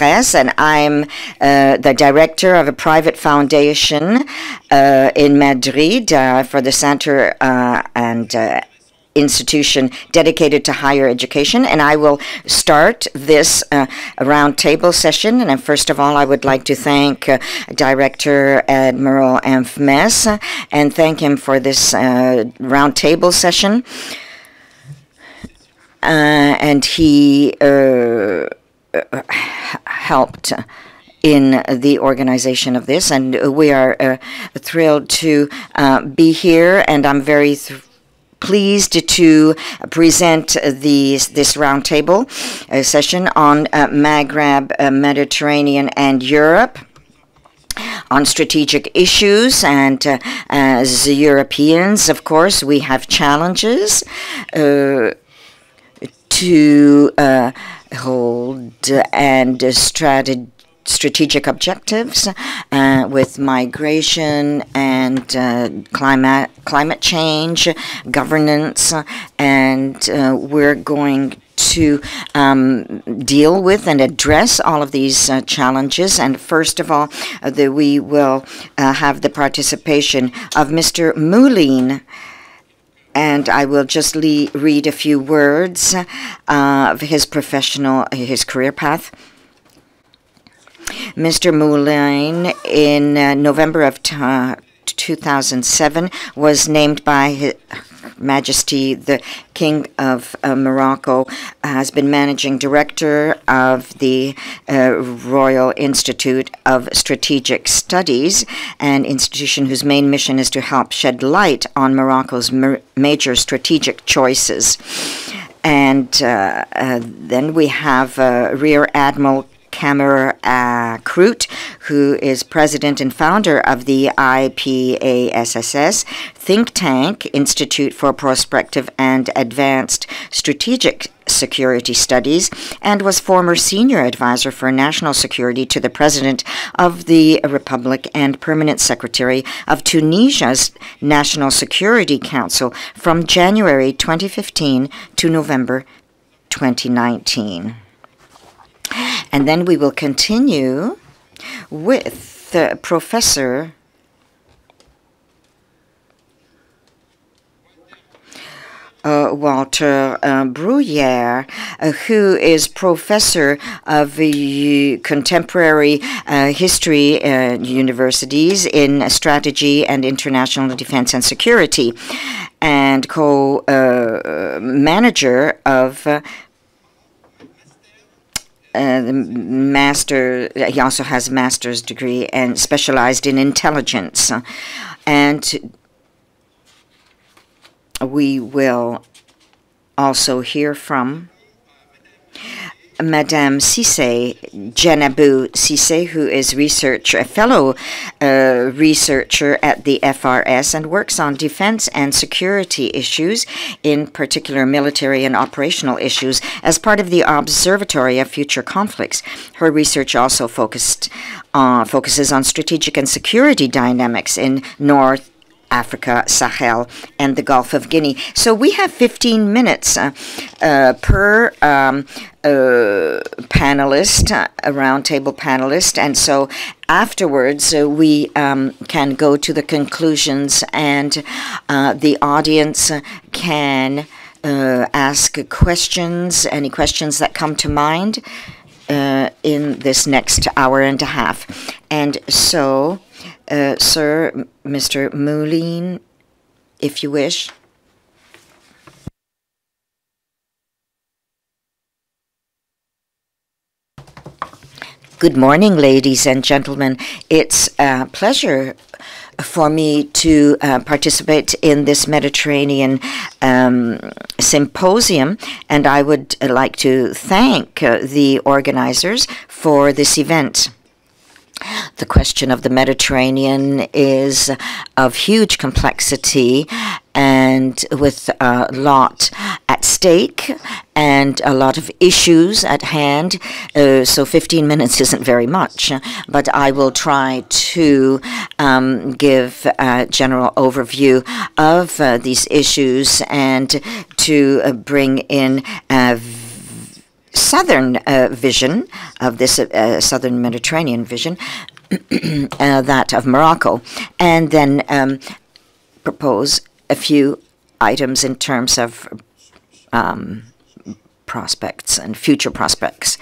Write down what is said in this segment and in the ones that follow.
Alvarez, and I'm the director of a private foundation in Madrid for the Center and institution dedicated to higher education, and I will start this roundtable session. And first of all, I would like to thank Director Amiral Mohammed and thank him for this roundtable session. And he helped in the organization of this, and we are thrilled to be here, and I'm very pleased to present this roundtable session on Maghreb, Mediterranean, and Europe on strategic issues. And as Europeans, of course, we have challenges to hold and strategic objectives with migration and climate change, governance, and we're going to deal with and address all of these challenges. And first of all, we will have the participation of Mr. MOULINE. And I will just read a few words of his career path. Mr. MOULINE, in November of 2007, was named by His Majesty the King of Morocco, has been managing director of the Royal Institute of Strategic Studies, an institution whose main mission is to help shed light on Morocco's major strategic choices. And then we have Rear Admiral Kamel Akrout, who is president and founder of the IPASSS think tank, Institute for Prospective and Advanced Strategic Security Studies, and was former senior advisor for national security to the president of the Republic and permanent secretary of Tunisia's National Security Council from January 2015 to November 2019. And then we will continue with Professor Walter Bruyere, who is professor of contemporary history universities in strategy and international defense and security, and co-manager of the master. He also has a master's degree and specialized in intelligence. And we will also hear from Madame Cisse, Djenabou Cisse, who is a fellow researcher at the FRS and works on defense and security issues, in particular military and operational issues, as part of the Observatory of Future Conflicts. Her research also focuses on strategic and security dynamics in North Africa, Sahel, and the Gulf of Guinea. So we have 15 minutes per panelist, a roundtable panelist, and so afterwards we can go to the conclusions, and the audience can ask questions, any questions that come to mind in this next hour and a half. And so, Sir, Mr. MOULINE, if you wish. Good morning, ladies and gentlemen. It's a pleasure for me to participate in this Mediterranean symposium, and I would like to thank the organizers for this event. The question of the Mediterranean is of huge complexity and with a lot at stake and a lot of issues at hand. So 15 minutes isn't very much, but I will try to give a general overview of these issues and to bring in southern vision of this southern Mediterranean vision, that of Morocco, and then propose a few items in terms of prospects and future prospects.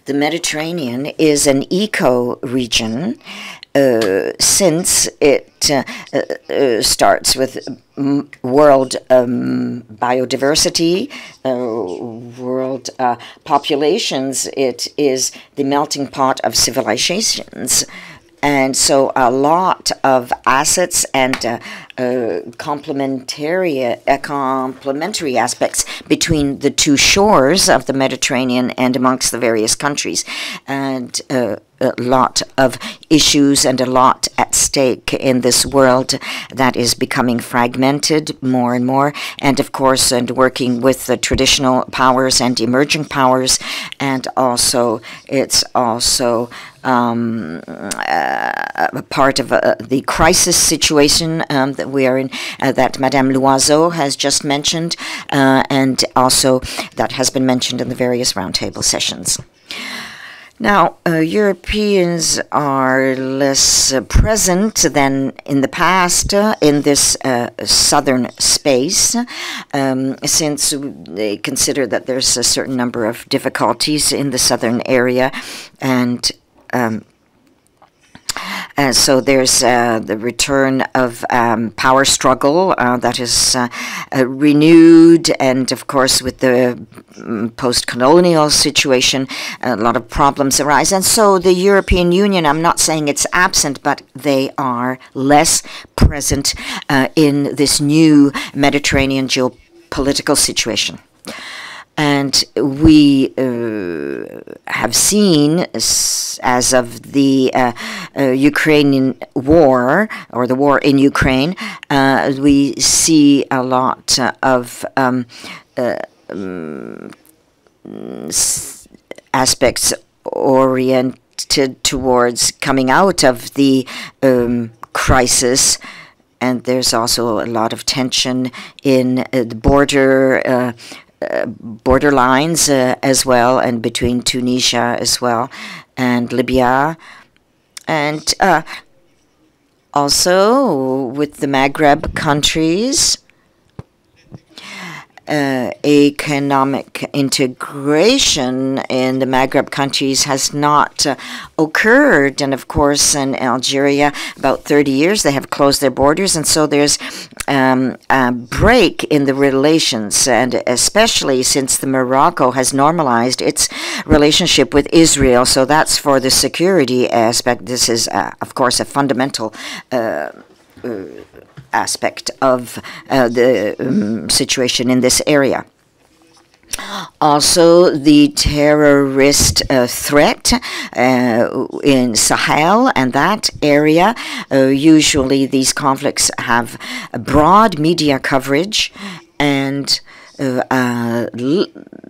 The Mediterranean is an eco-region since it starts with world biodiversity, world populations. It is the melting pot of civilizations. And so a lot of assets and complementary aspects between the two shores of the Mediterranean and amongst the various countries, and a lot of issues and a lot at stake in this world that is becoming fragmented more and more, and of course, and working with the traditional powers and emerging powers, and also it's also a part of the crisis situation that we are in, that Madame Loiseau has just mentioned, and also that has been mentioned in the various roundtable sessions. Now, Europeans are less present than in the past in this southern space, since they consider that there's a certain number of difficulties in the southern area, and so there's the return of power struggle that is renewed, and of course with the post-colonial situation, a lot of problems arise. And so the European Union, I'm not saying it's absent, but they are less present in this new Mediterranean geopolitical situation. And we have seen, as of the Ukrainian war, or the war in Ukraine, we see a lot of aspects oriented towards coming out of the crisis. And there's also a lot of tension in the border lines as well, and between Tunisia as well and Libya, and also with the Maghreb countries. Economic integration in the Maghreb countries has not occurred, and of course in Algeria about 30 years they have closed their borders, and so there's a break in the relations, and especially since the Morocco has normalized its relationship with Israel. So that's for the security aspect. This is of course a fundamental aspect of the situation in this area. Also, the terrorist threat in Sahel and that area. Usually these conflicts have a broad media coverage, and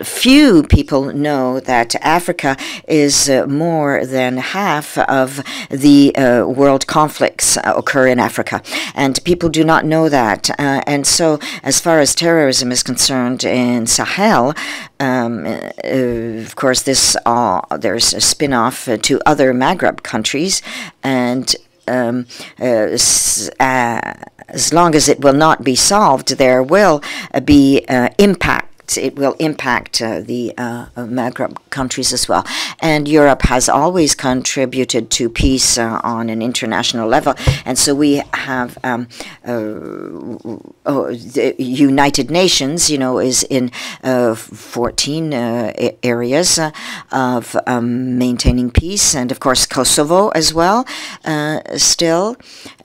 few people know that Africa is more than half of the world conflicts occur in Africa, and people do not know that. And so, as far as terrorism is concerned in Sahel, of course, there's a spin-off to other Maghreb countries, and as long as it will not be solved, there will be impact. It will impact the Maghreb countries as well. And Europe has always contributed to peace on an international level. And so we have the United Nations, is in 14 areas of maintaining peace. And of course, Kosovo as well, still.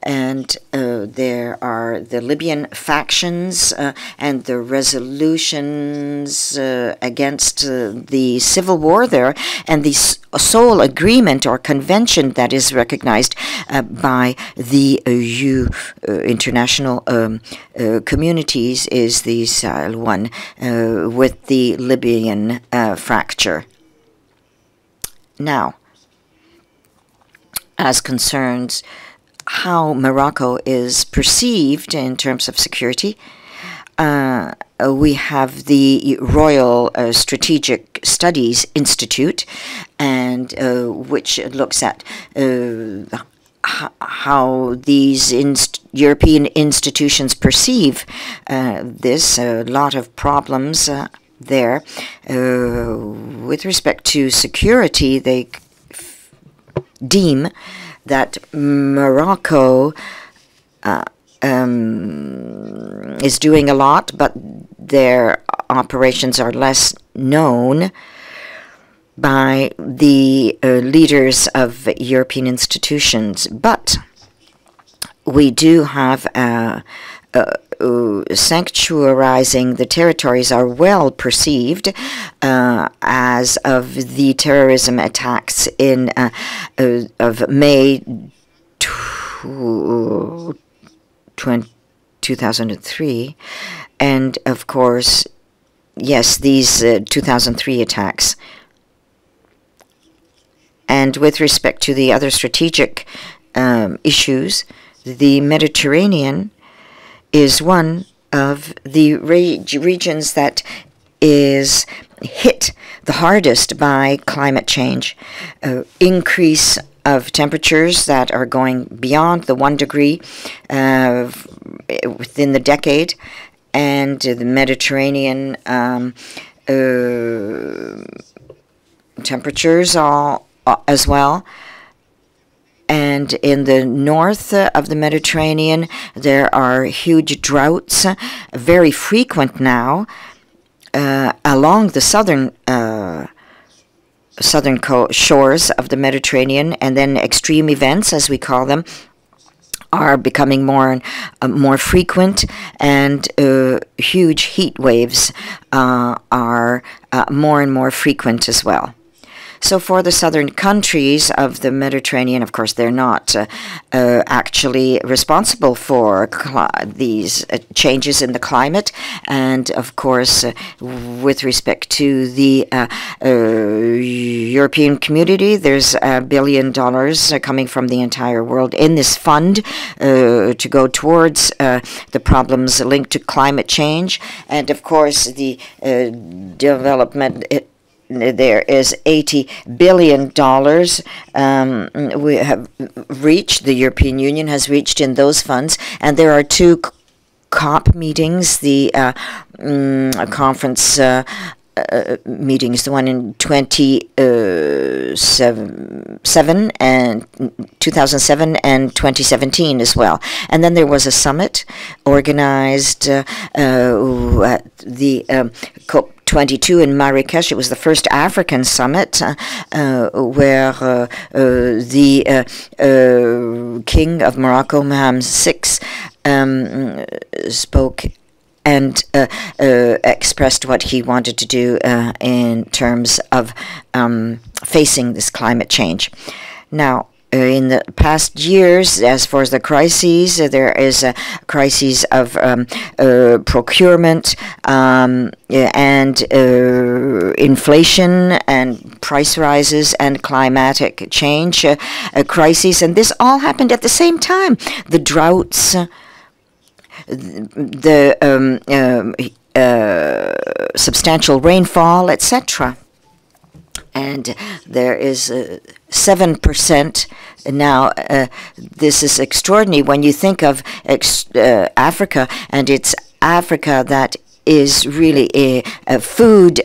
And there are the Libyan factions and the resolutions against the civil war there, and the sole agreement or convention that is recognized by the international communities is the Sahel one with the Libyan fracture. Now, as concerns how Morocco is perceived in terms of security, we have the Royal Strategic Studies Institute, and which looks at how these European institutions perceive this. A lot of problems there. With respect to security, they deem that Morocco is doing a lot, but their operations are less known by the leaders of European institutions. But we do have sanctuarizing the territories are well perceived as of the terrorism attacks in of May 2003, and of course, yes, these 2003 attacks. And with respect to the other strategic issues, the Mediterranean is one of the regions that is hit the hardest by climate change. Increase of temperatures that are going beyond the 1 degree within the decade, and the Mediterranean temperatures are as well. And in the north of the Mediterranean, there are huge droughts, very frequent now, along the southern shores of the Mediterranean, and then extreme events, as we call them, are becoming more and more frequent, and huge heat waves are more and more frequent as well. So for the southern countries of the Mediterranean, of course, they're not actually responsible for these changes in the climate. And of course, with respect to the European community, there's $1 billion coming from the entire world in this fund to go towards the problems linked to climate change. And of course, the development there is $80 billion we have reached, the European Union has reached in those funds, and there are two COP meetings, the conference meetings, the one in 2007 and 2017 as well. And then there was a summit organized at the COP22 in Marrakesh. It was the first African summit where the King of Morocco, Mohammed VI, spoke and expressed what he wanted to do in terms of facing this climate change. Now, in the past years, as far as the crises, there is a crisis of procurement and inflation and price rises and climatic change crises, and this all happened at the same time. The droughts, the substantial rainfall, etc. And there is 7% now. This is extraordinary when you think of Africa, and it's Africa that is really a food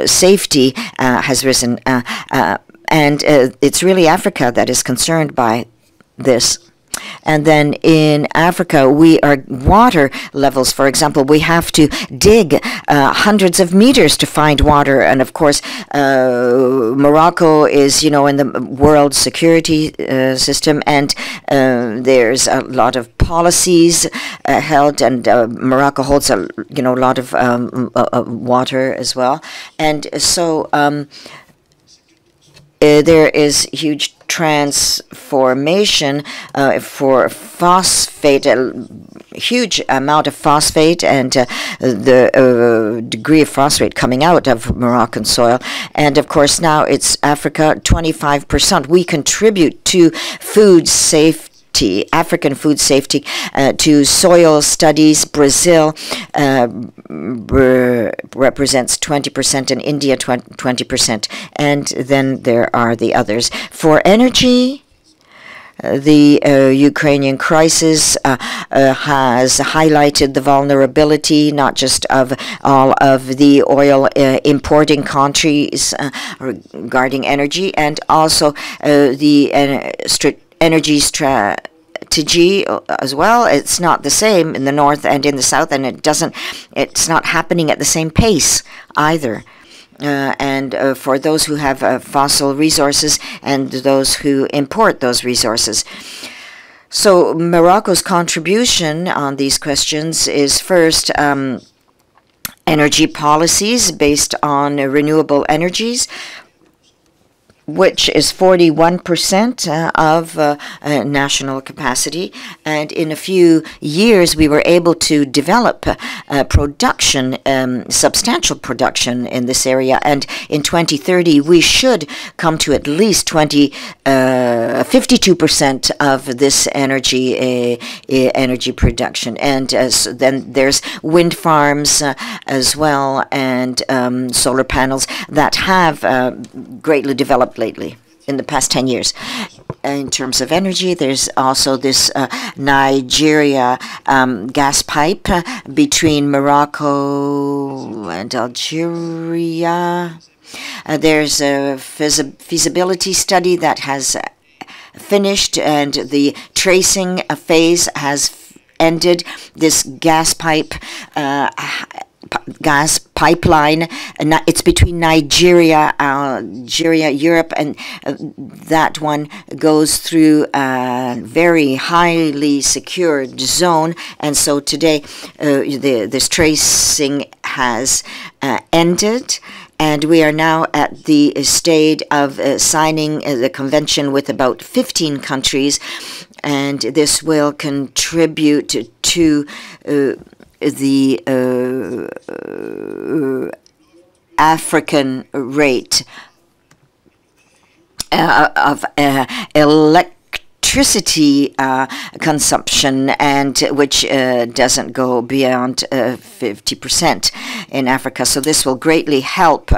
safety has risen, and it's really Africa that is concerned by this. And then in Africa, water levels, for example, we have to dig hundreds of meters to find water. And of course, Morocco is, in the world security system, and there's a lot of policies held, and Morocco holds a lot of water as well. And so there is huge transformation for phosphate, a huge amount of phosphate, and the degree of phosphate coming out of Moroccan soil. And of course now it's Africa, 25%. We contribute to food safety safety, African food safety, to soil studies. Brazil represents 20% and India 20%. And then there are the others. For energy, the Ukrainian crisis has highlighted the vulnerability not just of all of the oil importing countries regarding energy, and also the energy strategy as well. It's not the same in the north and in the south, and it's not happening at the same pace either. And for those who have fossil resources and those who import those resources. So Morocco's contribution on these questions is first energy policies based on renewable energies, which is 41% of national capacity. And in a few years, we were able to develop production, substantial production in this area. And in 2030, we should come to at least 52% of this energy production. And so then there's wind farms as well, and solar panels that have greatly developed lately in the past 10 years. In terms of energy, there's also this Nigeria gas pipe between Morocco and Algeria. There's a feasibility study that has finished, and the tracing phase has ended. This gas pipeline, it's between Nigeria, Algeria, Europe, and that one goes through a very highly secured zone. And so today, this tracing has ended. And we are now at the stage of signing the convention with about 15 countries. And this will contribute to the African rate of electricity consumption, and which doesn't go beyond 50% in Africa. So this will greatly help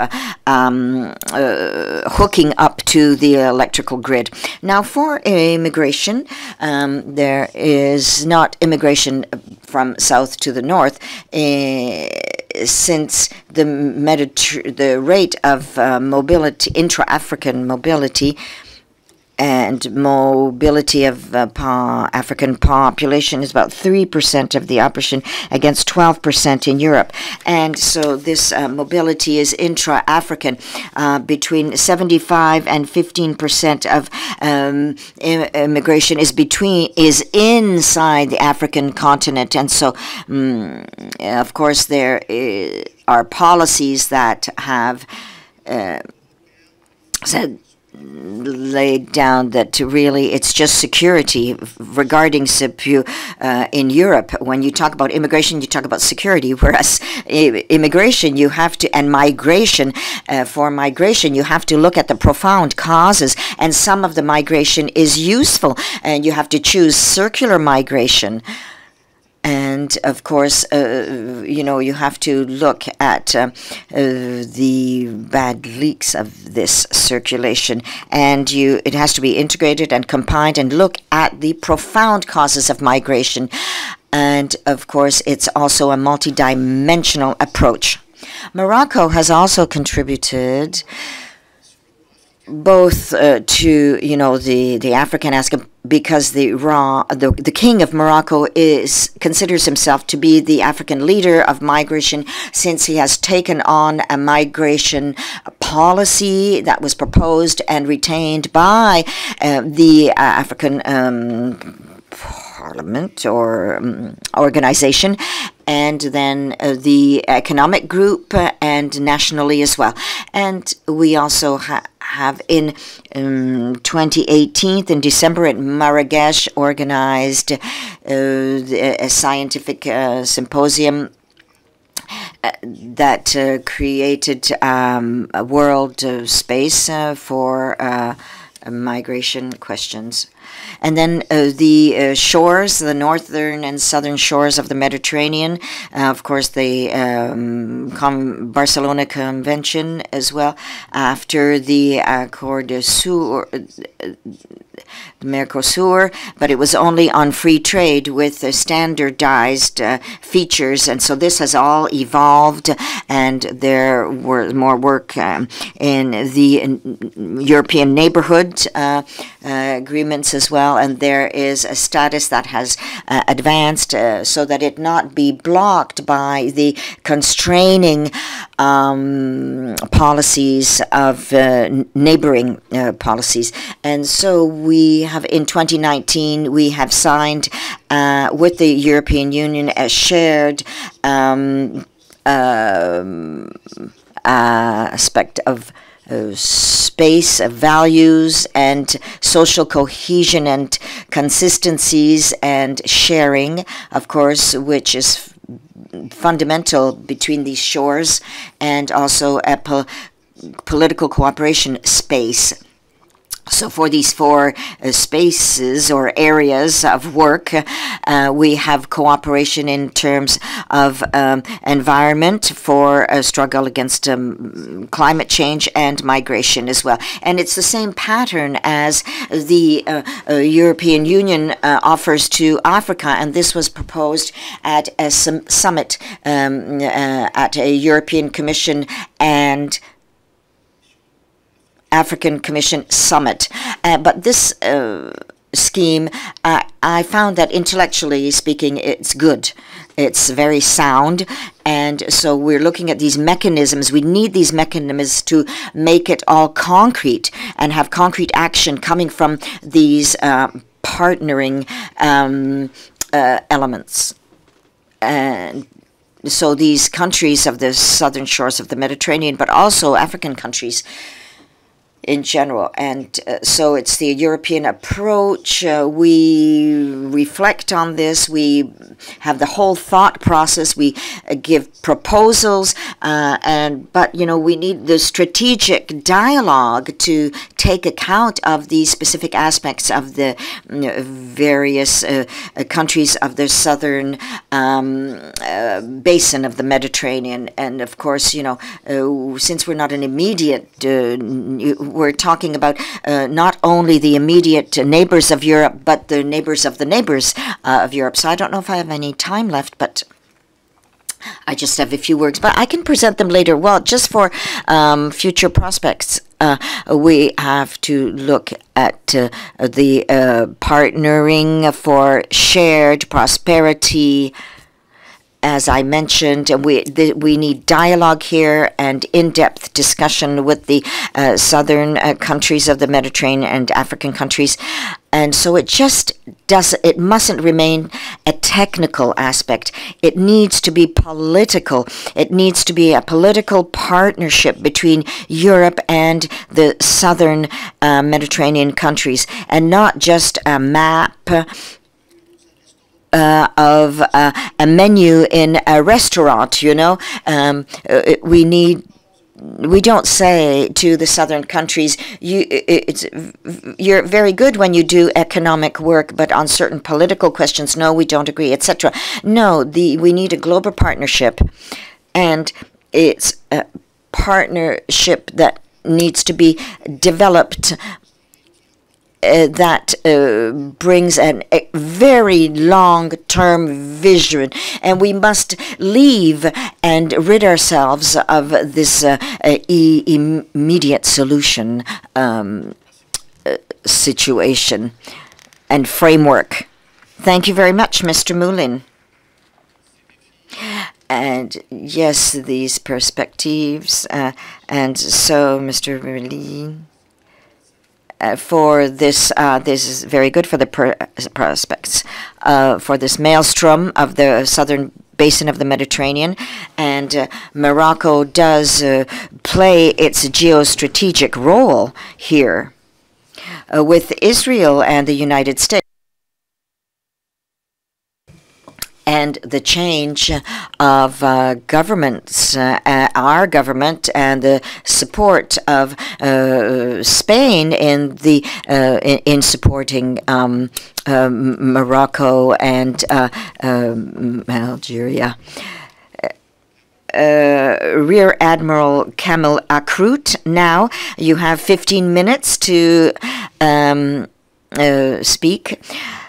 hooking up to the electrical grid. Now, for immigration, there is not immigration from south to the north, since the rate of mobility, intra-African mobility, and mobility of African population is about 3% of the population against 12% in Europe. And so this mobility is intra-African. Between 75 and 15% of immigration is inside the African continent. And so, of course, there are policies that have laid down that really it's just security regarding in Europe. When you talk about immigration, you talk about security, whereas immigration you have to, and migration, for migration you have to look at the profound causes, and some of the migration is useful, and you have to choose circular migration. And of course, you have to look at the bad leaks of this circulation, and it has to be integrated and combined and look at the profound causes of migration. And of course, it's also a multidimensional approach. Morocco has also contributed both to the African aspect, because the king of Morocco considers himself to be the African leader of migration, since he has taken on a migration policy that was proposed and retained by the African Parliament or organization, and then the economic group, and nationally as well. And we also have in 2018, in December, at Marrakech, organized a scientific symposium that created a world space for migration questions. And then the shores, the northern and southern shores of the Mediterranean, of course, the Barcelona Convention as well, after the Accord de Sur, Mercosur, but it was only on free trade with standardized features, and so this has all evolved, and there were more work in the European neighborhood agreements as well, and there is a status that has advanced so that it not be blocked by the constraining policies of neighboring policies. And so we have, in 2019, we have signed with the European Union a shared aspect of space, values, and social cohesion and consistencies and sharing, of course, which is fundamental between these shores, and also a political cooperation space. So for these four spaces or areas of work, we have cooperation in terms of environment for a struggle against climate change and migration as well. And it's the same pattern as the European Union offers to Africa, and this was proposed at a summit at a European Commission and African Commission summit. But this scheme, I found that intellectually speaking, it's good. It's very sound. And so we're looking at these mechanisms. We need these mechanisms to make it all concrete and have concrete action coming from these partnering elements. And so these countries of the southern shores of the Mediterranean, but also African countries in general. And so it's the European approach. We reflect on this. We have the whole thought process. We give proposals, but you know, we need the strategic dialogue to take account of these specific aspects of the various countries of the southern basin of the Mediterranean. And of course, you know, since we're not an immediate we're talking about not only the immediate neighbors of Europe, but the neighbors of Europe. So I don't know if I have any time left, but I just have a few words. But I can present them later. Well, just for future prospects, we have to look at the partnering for shared prosperity. As I mentioned, we need dialogue here and in-depth discussion with the southern countries of the Mediterranean and African countries. And so it mustn't remain a technical aspect. It needs to be political. It needs to be a political partnership between Europe and the southern Mediterranean countries, and not just a map of a menu in a restaurant, you know. We don't say to the southern countries, you're very good when you do economic work, but on certain political questions, no, we don't agree, etc. No, we need a global partnership, and it's a partnership that needs to be developed that brings a very long-term vision, and we must leave and rid ourselves of this immediate solution situation and framework. Thank you very much, Mr. Moulin. And yes, these perspectives, and so, Mr. Moulin, for this, this is very good for the prospects for this maelstrom of the southern basin of the Mediterranean, and Morocco does play its geostrategic role here with Israel and the United States. and the change of governments, our government, and the support of Spain in the in supporting Morocco and Algeria. Rear Admiral Kamel Akrout, now you have 15 minutes to speak.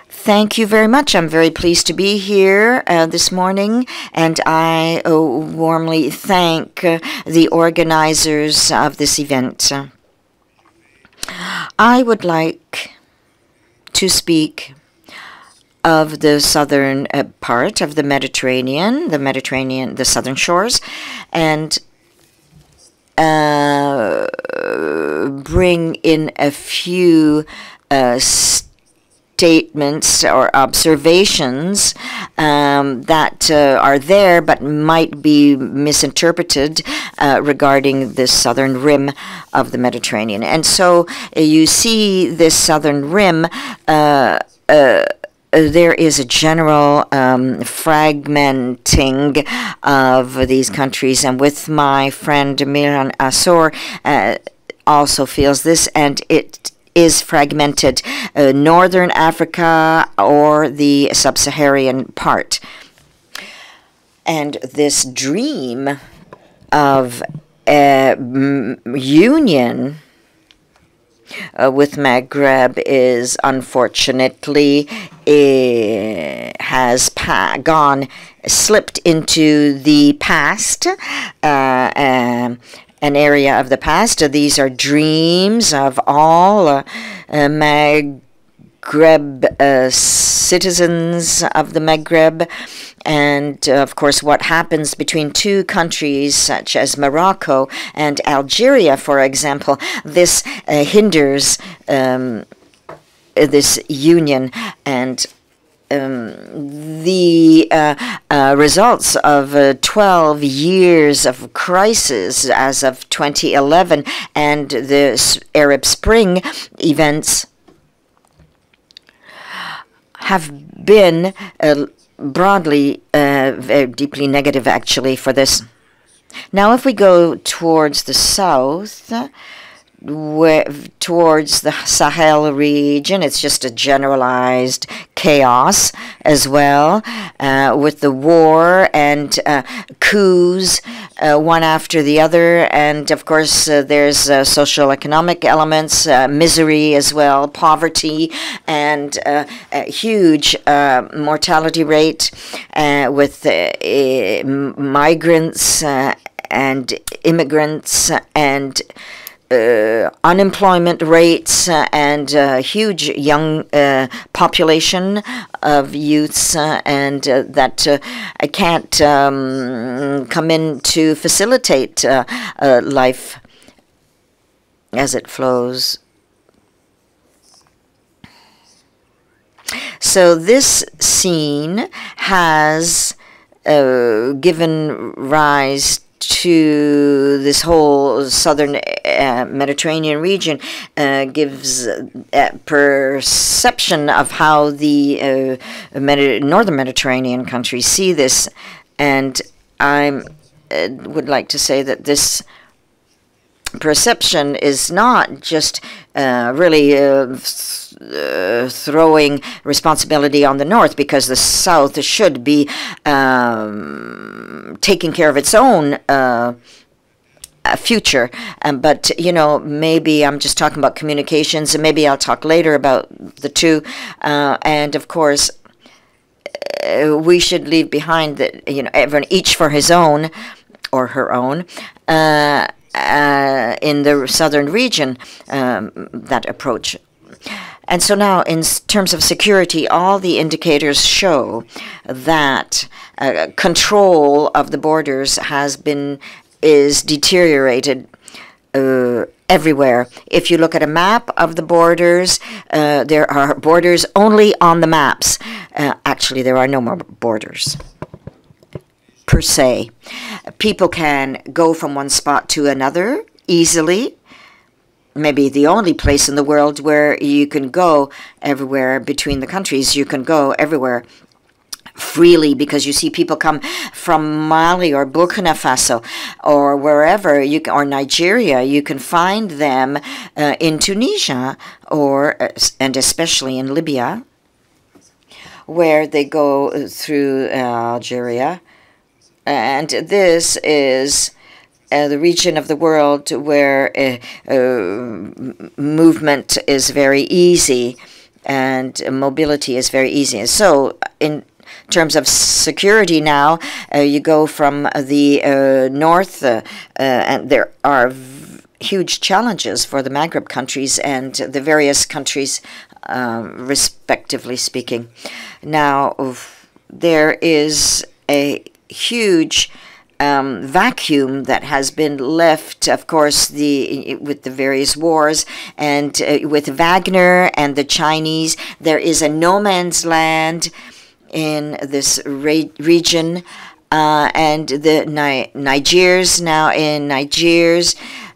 Thank you very much. I'm very pleased to be here this morning, and I warmly thank the organizers of this event. I would like to speak of the southern part of the Mediterranean, the southern shores, and bring in a few statements or observations that are there but might be misinterpreted regarding the southern rim of the Mediterranean. And so you see this southern rim, there is a general fragmenting of these countries, and with my friend Amiral also feels this, and it is fragmented, Northern Africa or the sub-Saharan part. And this dream of union with Maghreb is unfortunately has slipped into the past, an area of the past. These are dreams of all Maghreb citizens of the Maghreb. And, of course, what happens between two countries such as Morocco and Algeria, for example, this hinders this union. And the results of 12 years of crisis as of 2011 and the Arab Spring events have been broadly very deeply negative, actually, for this. Now, if we go towards the south, towards the Sahel region, it's just a generalized chaos as well, with the war and coups one after the other. And of course, there's social economic elements, misery as well, poverty, and a huge mortality rate with migrants and immigrants and unemployment rates and huge young population of youths, and that can't come in to facilitate life as it flows. So this scene has given rise to this whole southern Mediterranean region, gives a perception of how the northern Mediterranean countries see this. And I would like to say that this perception is not just really throwing responsibility on the north, because the south should be taking care of its own future. But, you know, maybe I'm just talking about communications, and maybe I'll talk later about the two. And, of course, we should leave behind that, you know, everyone, each for his own or her own, in the southern region, that approach. And so now, in terms of security, all the indicators show that control of the borders is deteriorated everywhere. If you look at a map of the borders, there are borders only on the maps. Actually, there are no more borders per se. People can go from one spot to another easily. Maybe the only place in the world where you can go everywhere between the countries. You can go everywhere freely, because you see people come from Mali or Burkina Faso or wherever, or Nigeria. You can find them in Tunisia and especially in Libya, where they go through Algeria. And this is the region of the world where movement is very easy and mobility is very easy. So in terms of security now, you go from the north, and there are huge challenges for the Maghreb countries and the various countries, respectively speaking. Now, there is a huge vacuum that has been left, of course, with the various wars, and with Wagner and the Chinese. There is a no man's land in this region, and the Nigers now in Nigers.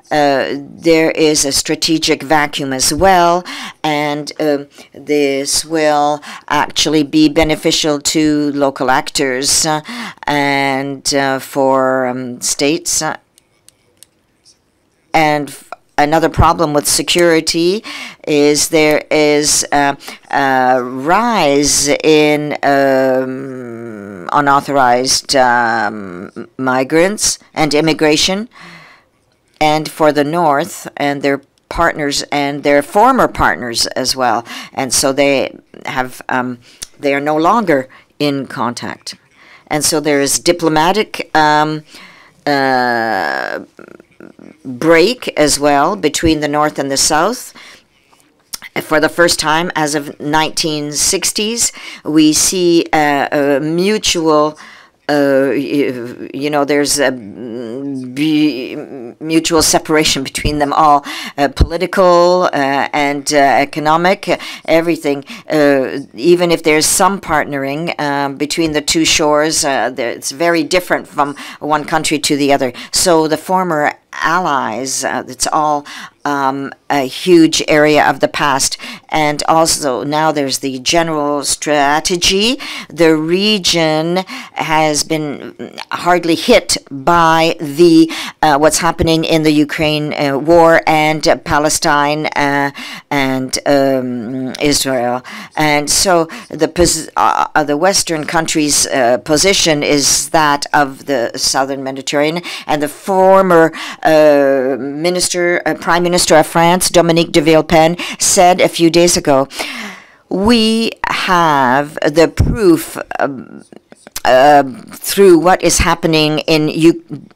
There is a strategic vacuum as well, and this will actually be beneficial to local actors and for states. And another problem with security is there is a rise in unauthorized migrants and immigration. And for the North and their partners and their former partners as well, and so they are no longer in contact, and so there is diplomatic break as well between the North and the South. For the first time, as of 1960s, we see a mutual. There's a mutual separation between them all, political and economic, everything. Even if there's some partnering between the two shores, it's very different from one country to the other. So the former allies, it's all a huge area of the past. And also now there's the general strategy. The region has been hardly hit by the what's happening in the Ukraine war and Palestine and Israel. And so the Western countries' position is that of the Southern Mediterranean. And the former Prime Minister of France, Dominique de Villepin, said a few days ago, we have the proof through what is happening in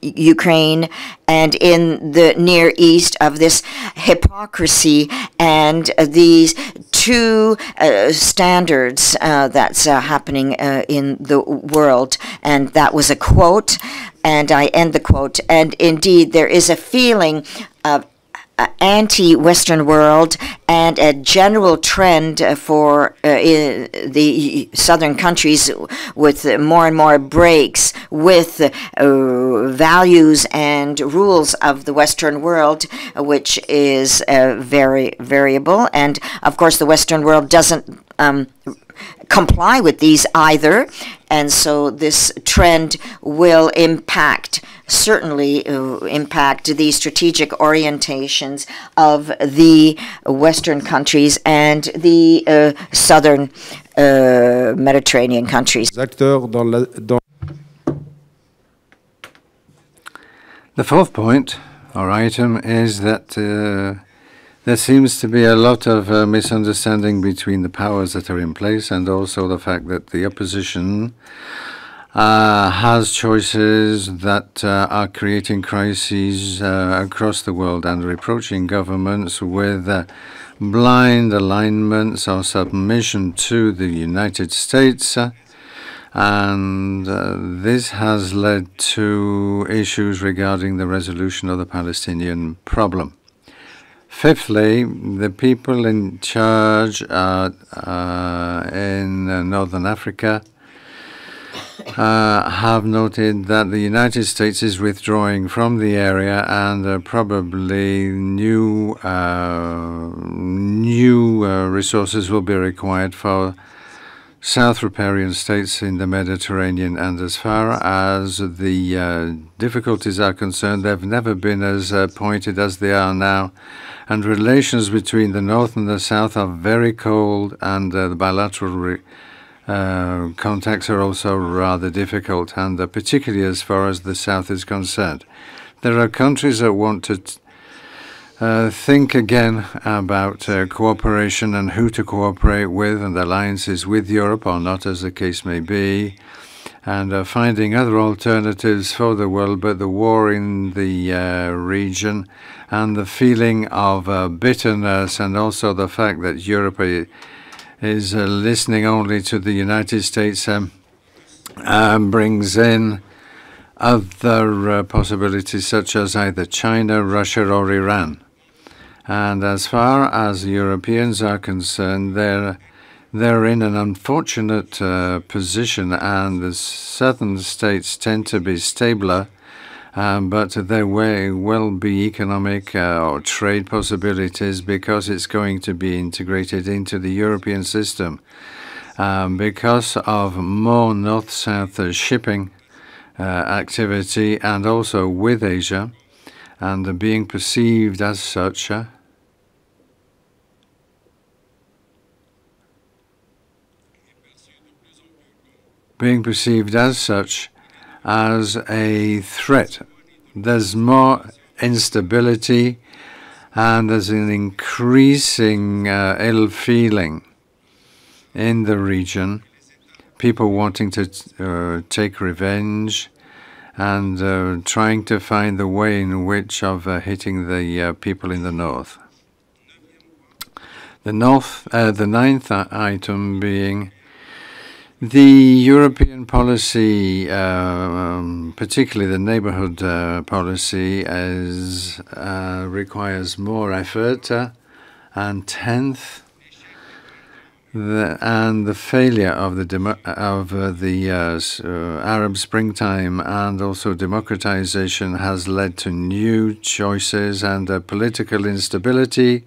Ukraine and in the Near East of this hypocrisy and these two standards that's happening in the world. And that was a quote, and I end the quote. And indeed, there is a feeling of anti-Western world and a general trend for the southern countries with more and more breaks with values and rules of the Western world, which is very variable. And of course, the Western world doesn't comply with these either. And so this trend will certainly impact the strategic orientations of the Western countries and the southern Mediterranean countries. The fourth point or item is that there seems to be a lot of misunderstanding between the powers that are in place, and also the fact that the opposition has choices that are creating crises across the world and reproaching governments with blind alignments or submission to the United States. And this has led to issues regarding the resolution of the Palestinian problem. Fifthly, the people in charge in Northern Africa have noted that the United States is withdrawing from the area, and probably new resources will be required for South riparian states in the Mediterranean, and as far as the difficulties are concerned, they've never been as pointed as they are now, and relations between the North and the South are very cold, and the bilateral contacts are also rather difficult, and particularly as far as the South is concerned. There are countries that want to think again about cooperation and who to cooperate with, and alliances with Europe or not, as the case may be, and finding other alternatives for the world. But the war in the region and the feeling of bitterness, and also the fact that Europe is listening only to the United States, brings in other possibilities such as either China, Russia, or Iran. And as far as Europeans are concerned, they're in an unfortunate position, and the southern states tend to be stabler, but there will be economic or trade possibilities because it's going to be integrated into the European system. Because of more north-south shipping activity, and also with Asia, and being perceived as such, as a threat. There's more instability, and there's an increasing ill feeling in the region, people wanting to take revenge, and trying to find the way in which of hitting the people in the north. The ninth item being the European policy, particularly the neighborhood policy, requires more effort. And 10th, the failure of the Arab springtime and also democratization has led to new choices and political instability,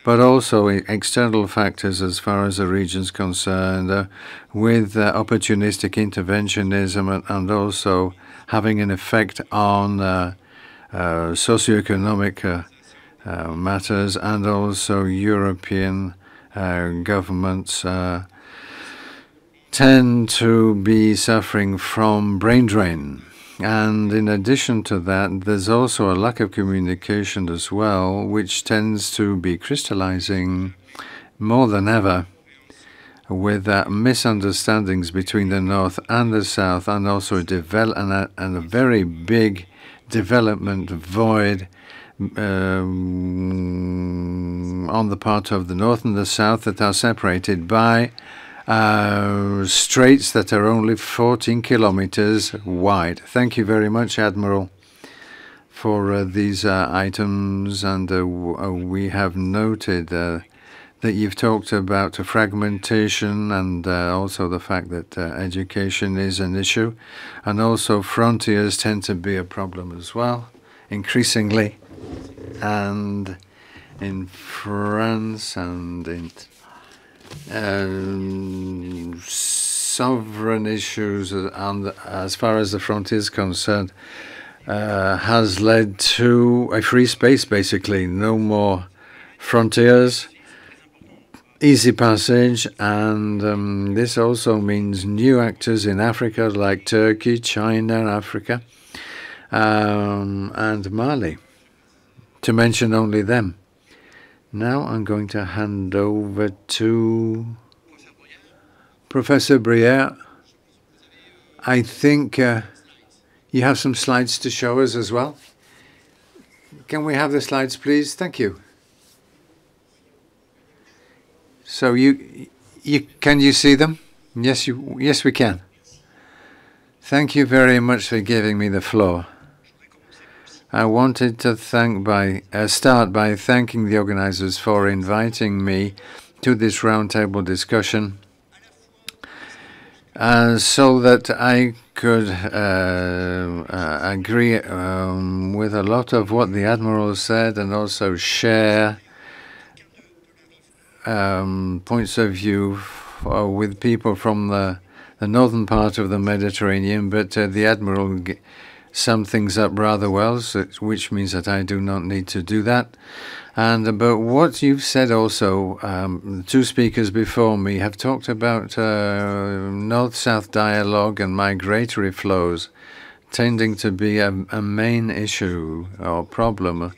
but also external factors as far as the region's concerned, with opportunistic interventionism and also having an effect on socioeconomic matters, and also European governments tend to be suffering from brain drain. And in addition to that, there's also a lack of communication as well, which tends to be crystallizing more than ever, with misunderstandings between the North and the South, and also a very big development void on the part of the North and the South that are separated by straits that are only 14 kilometers wide. Thank you very much, Admiral, for these items, and we have noted that you've talked about fragmentation, and also the fact that education is an issue, and also frontiers tend to be a problem as well, increasingly. And in France and in sovereign issues as far as the frontier is concerned, has led to a free space, basically. No more frontiers, easy passage, and this also means new actors in Africa like Turkey, China, Africa, and Mali, to mention only them. Now I'm going to hand over to Professor Bruyere. I think you have some slides to show us as well. Can we have the slides, please? Thank you. So can you see them? Yes, we can. Thank you very much for giving me the floor. I wanted to start by thanking the organizers for inviting me to this roundtable discussion, so that I could agree with a lot of what the Admiral said, and also share points of view with people from the northern part of the Mediterranean, but the Admiral summed things up rather well, which means that I do not need to do that. But what you've said also, the two speakers before me have talked about north-south dialogue and migratory flows tending to be a main issue or problem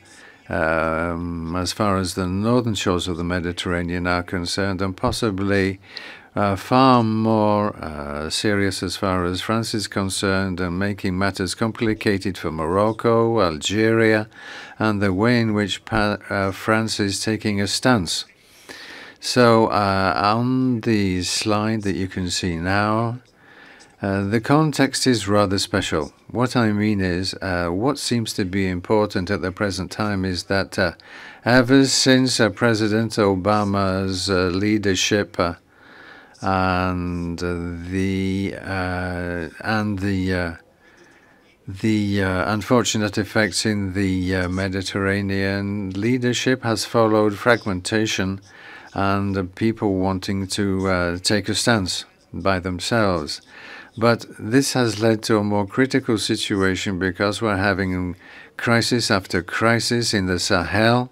as far as the northern shores of the Mediterranean are concerned, and possibly far more serious as far as France is concerned, and making matters complicated for Morocco, Algeria, and the way in which France is taking a stance. So on the slide that you can see now, the context is rather special. What I mean is, what seems to be important at the present time is that ever since President Obama's leadership and the unfortunate effects in the Mediterranean, leadership has followed fragmentation and people wanting to take a stance by themselves. But this has led to a more critical situation because we're having crisis after crisis in the Sahel,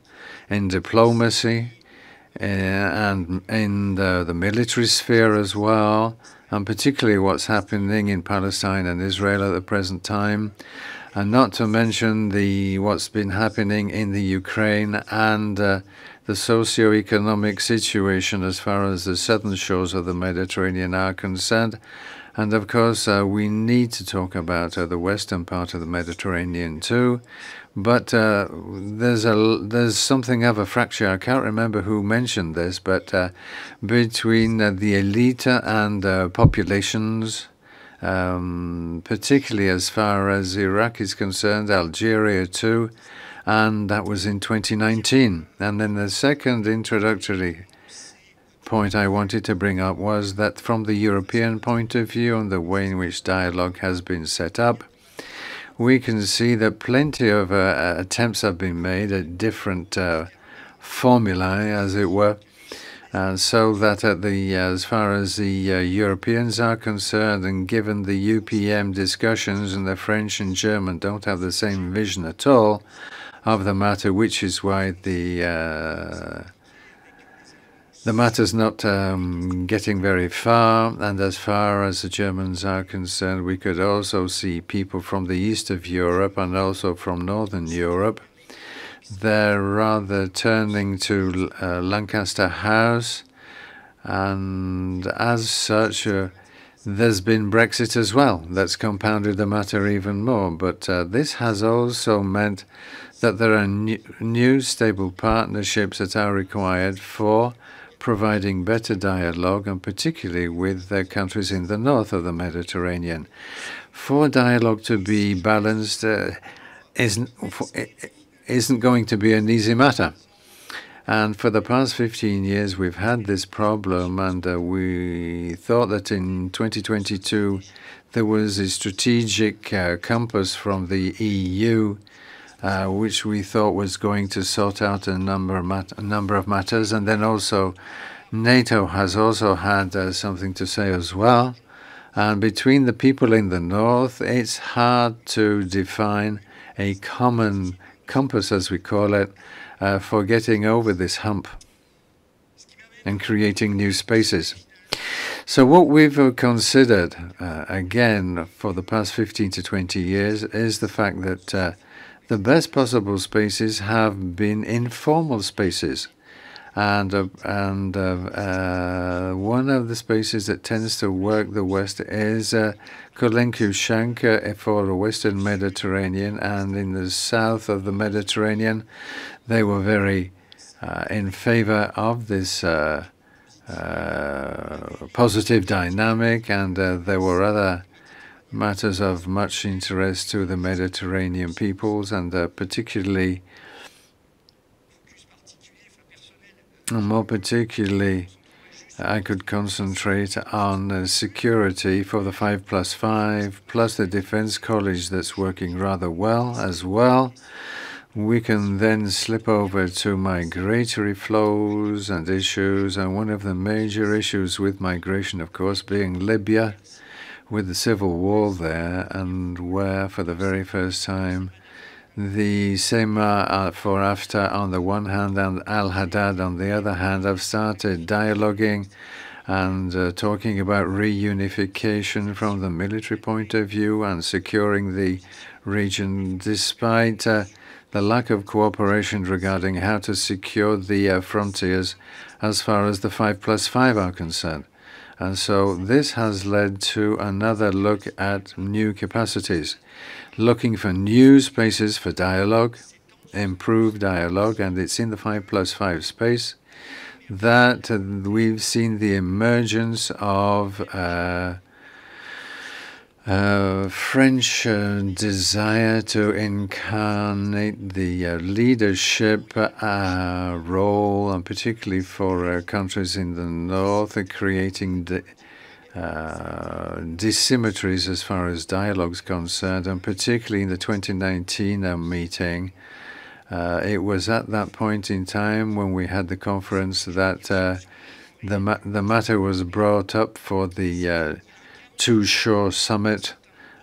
in diplomacy, and in the military sphere as well, and particularly what's happening in Palestine and Israel at the present time, and not to mention what's been happening in the Ukraine and the socio-economic situation as far as the southern shores of the Mediterranean are concerned. And of course, we need to talk about the western part of the Mediterranean too. But there's something of a fracture. I can't remember who mentioned this, but between the elite and populations, particularly as far as Iraq is concerned, Algeria too, and that was in 2019. And then the second introductory point I wanted to bring up was that from the European point of view and the way in which dialogue has been set up, we can see that plenty of attempts have been made at different formulae, as it were, so that as far as the Europeans are concerned, and given the UPM discussions, and the French and German don't have the same vision at all of the matter, which is why the matter's not getting very far, and as far as the Germans are concerned, we could also see people from the east of Europe and also from northern Europe. They're rather turning to Lancaster House, and as such, there's been Brexit as well. That's compounded the matter even more. But this has also meant that there are new stable partnerships that are required for providing better dialogue, and particularly with the countries in the north of the Mediterranean. For dialogue to be balanced isn't going to be an easy matter. And for the past 15 years, we've had this problem, and we thought that in 2022 there was a strategic compass from the EU which we thought was going to sort out a number of matters. And then also NATO has also had something to say as well. And between the people in the north, it's hard to define a common compass, as we call it, for getting over this hump and creating new spaces. So what we've considered, again, for the past 15 to 20 years is the fact that the best possible spaces have been informal spaces. And one of the spaces that tends to work the West is Kolenkushank for the Western Mediterranean, and in the south of the Mediterranean, they were very in favor of this positive dynamic, and there were other matters of much interest to the Mediterranean peoples, and particularly, more particularly, I could concentrate on security for the 5+5, plus the Defense College that's working rather well as well. we can then slip over to migratory flows and issues, and one of the major issues with migration, of course, being Libya, with the civil war there, and where, for the very first time, the Sema for Haftar on the one hand and al-Haddad on the other hand have started dialoguing and talking about reunification from the military point of view and securing the region, despite the lack of cooperation regarding how to secure the frontiers as far as the 5+5 are concerned. And so this has led to another look at new capacities, looking for new spaces for dialogue, improved dialogue, and it's in the 5+5 space that we've seen the emergence of French desire to incarnate the leadership role, and particularly for countries in the north, creating dissymmetries as far as dialogue is concerned, and particularly in the 2019 meeting. It was at that point in time when we had the conference that the matter was brought up for the Two-Shore Summit,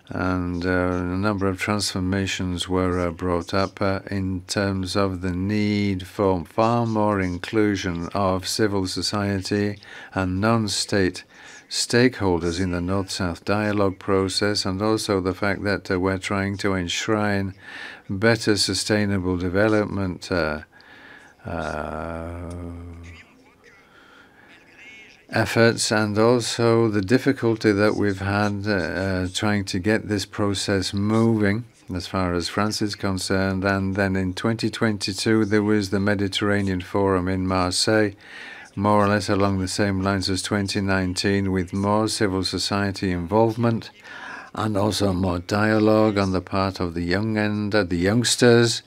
and a number of transformations were brought up in terms of the need for far more inclusion of civil society and non-state stakeholders in the North-South dialogue process, and also the fact that we're trying to enshrine better sustainable development efforts, and also the difficulty that we've had trying to get this process moving as far as France is concerned. And then in 2022, there was the Mediterranean Forum in Marseille, more or less along the same lines as 2019, with more civil society involvement and also more dialogue on the part of the young and the youngsters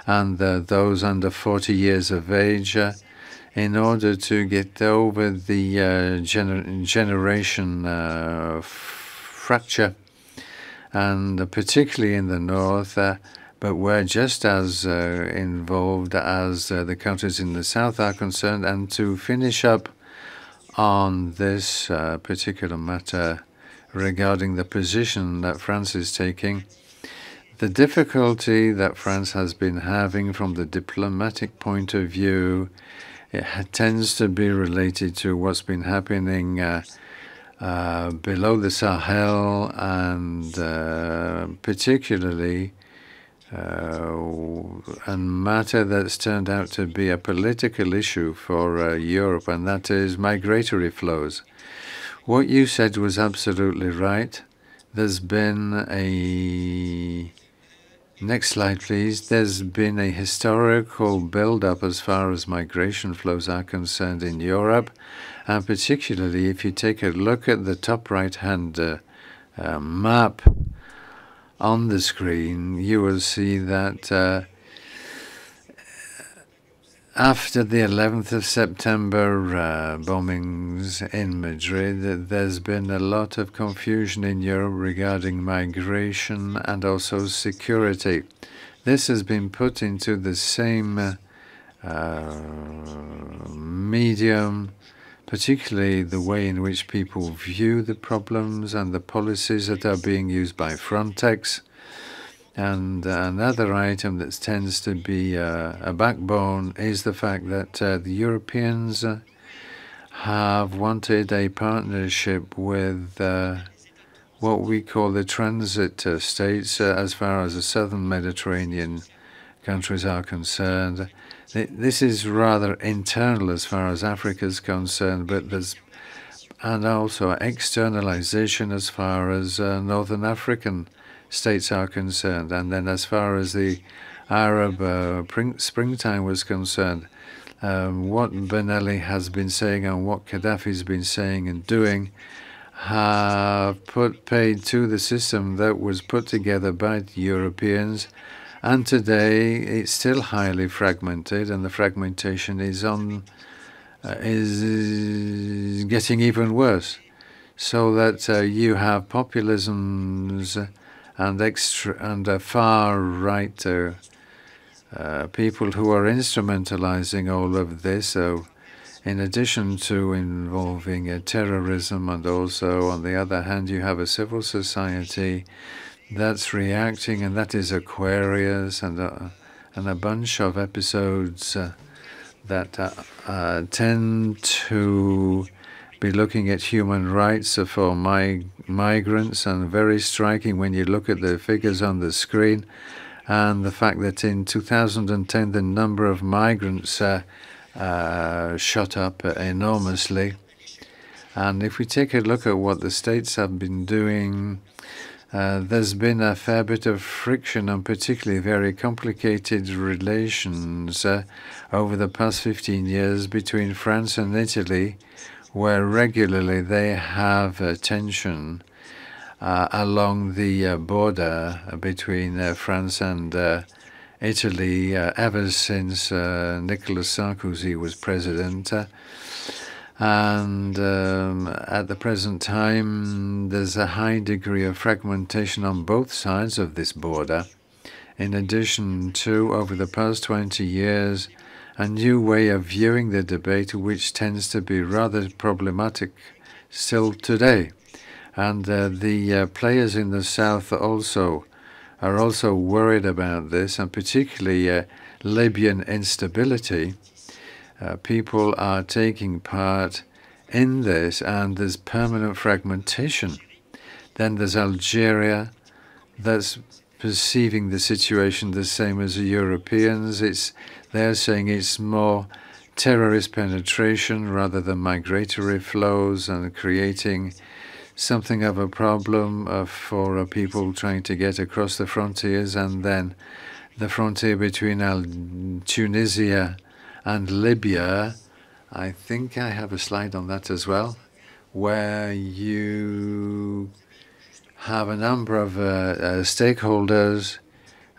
and those under 40 years of age, in order to get over the generation fracture, and particularly in the north, but we're just as involved as the countries in the south are concerned. And to finish up on this particular matter regarding the position that France is taking, the difficulty that France has been having from the diplomatic point of view, it tends to be related to what's been happening below the Sahel, and particularly a matter that's turned out to be a political issue for Europe, and that is migratory flows. What you said was absolutely right. There's been a Next slide, please. There's been a historical build-up as far as migration flows are concerned in Europe, and particularly if you take a look at the top right-hand map on the screen, you will see that after the 11th of September bombings in Madrid, there's been a lot of confusion in Europe regarding migration and also security. This has been put into the same medium, particularly the way in which people view the problems and the policies that are being used by Frontex. And another item that tends to be a backbone is the fact that the Europeans have wanted a partnership with what we call the transit states as far as the southern Mediterranean countries are concerned. This is rather internal as far as Africa is concerned, but there's and also externalization as far as Northern African states are concerned. And then as far as the Arab springtime was concerned, what Ben Ali has been saying and what Gaddafi's been saying and doing have paid to the system that was put together by the Europeans. And today it's still highly fragmented, and the fragmentation is getting even worse, so that you have populisms and far right people who are instrumentalizing all of this. So in addition to involving terrorism, and also, on the other hand, you have a civil society that's reacting, and that is Aquarius, and a bunch of episodes that tend to be looking at human rights for migrants, and very striking when you look at the figures on the screen, and the fact that in 2010 the number of migrants shot up enormously. And if we take a look at what the states have been doing, there's been a fair bit of friction, and particularly very complicated relations over the past 15 years between France and Italy, where regularly they have tension along the border between France and Italy ever since Nicolas Sarkozy was president. And at the present time, there's a high degree of fragmentation on both sides of this border. In addition to, over the past 20 years, a new way of viewing the debate, which tends to be rather problematic still today. And the players in the south are also worried about this, and particularly Libyan instability. People are taking part in this, and there's permanent fragmentation. Then there's Algeria that's perceiving the situation the same as the Europeans. They're saying it's more terrorist penetration rather than migratory flows, and creating something of a problem for people trying to get across the frontiers. And then the frontier between Tunisia and Libya, I think I have a slide on that as well, where you have a number of stakeholders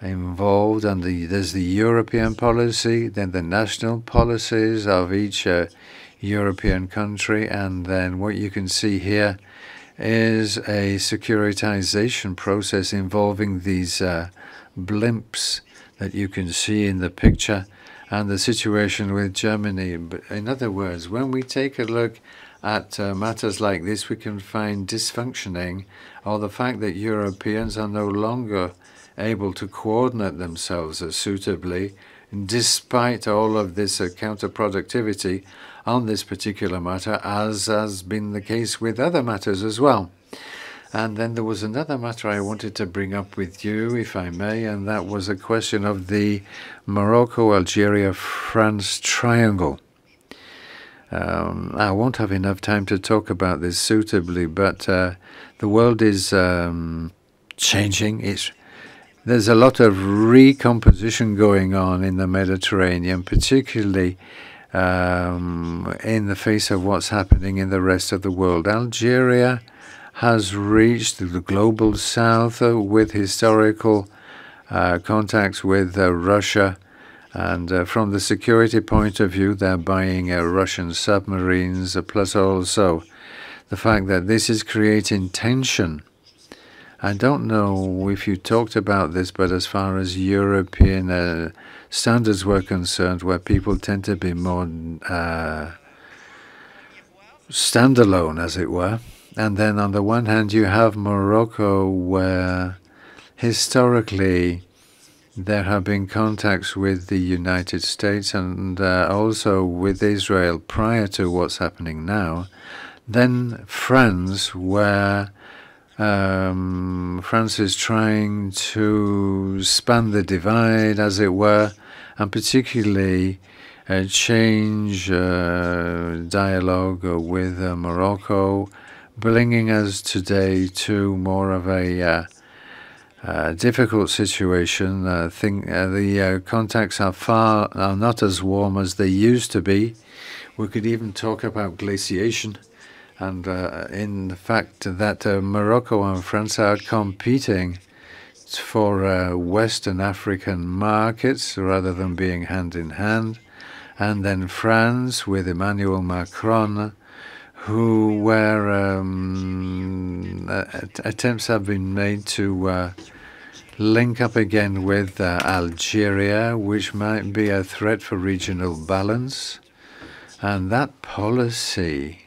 involved, and there's the European policy, then the national policies of each European country, and then what you can see here is a securitization process involving these blimps that you can see in the picture, and the situation with Germany. But in other words, when we take a look at matters like this, we can find dysfunctioning, or the fact that Europeans are no longer able to coordinate themselves suitably, despite all of this counterproductivity on this particular matter, as has been the case with other matters as well. And then there was another matter I wanted to bring up with you, if I may, and that was a question of the Morocco, Algeria, France triangle. I won't have enough time to talk about this suitably, but the world is changing. There's a lot of recomposition going on in the Mediterranean, particularly in the face of what's happening in the rest of the world. Algeria has reached the global south with historical contacts with Russia, and from the security point of view, they're buying Russian submarines, plus also the fact that this is creating tension. I don't know if you talked about this, but as far as European standards were concerned, where people tend to be more standalone, as it were. And then on the one hand, you have Morocco, where historically there have been contacts with the United States, and also with Israel prior to what's happening now. Then France, where France is trying to span the divide, as it were, and particularly change dialogue with Morocco, bringing us today to more of a difficult situation. I think the contacts are not as warm as they used to be. We could even talk about glaciation, and in the fact that Morocco and France are competing for Western African markets rather than being hand in hand. And then France with Emmanuel Macron, where attempts have been made to link up again with Algeria, which might be a threat for regional balance. And that policy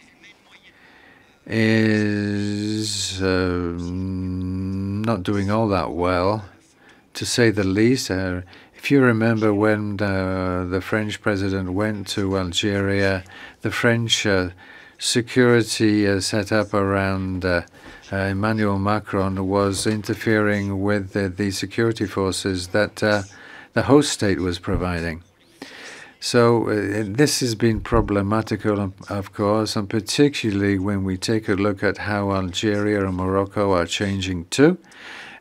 is not doing all that well, to say the least. If you remember when the French president went to Algeria, the French security set up around Emmanuel Macron was interfering with the security forces that the host state was providing. So this has been problematical, of course, and particularly when we take a look at how Algeria and Morocco are changing too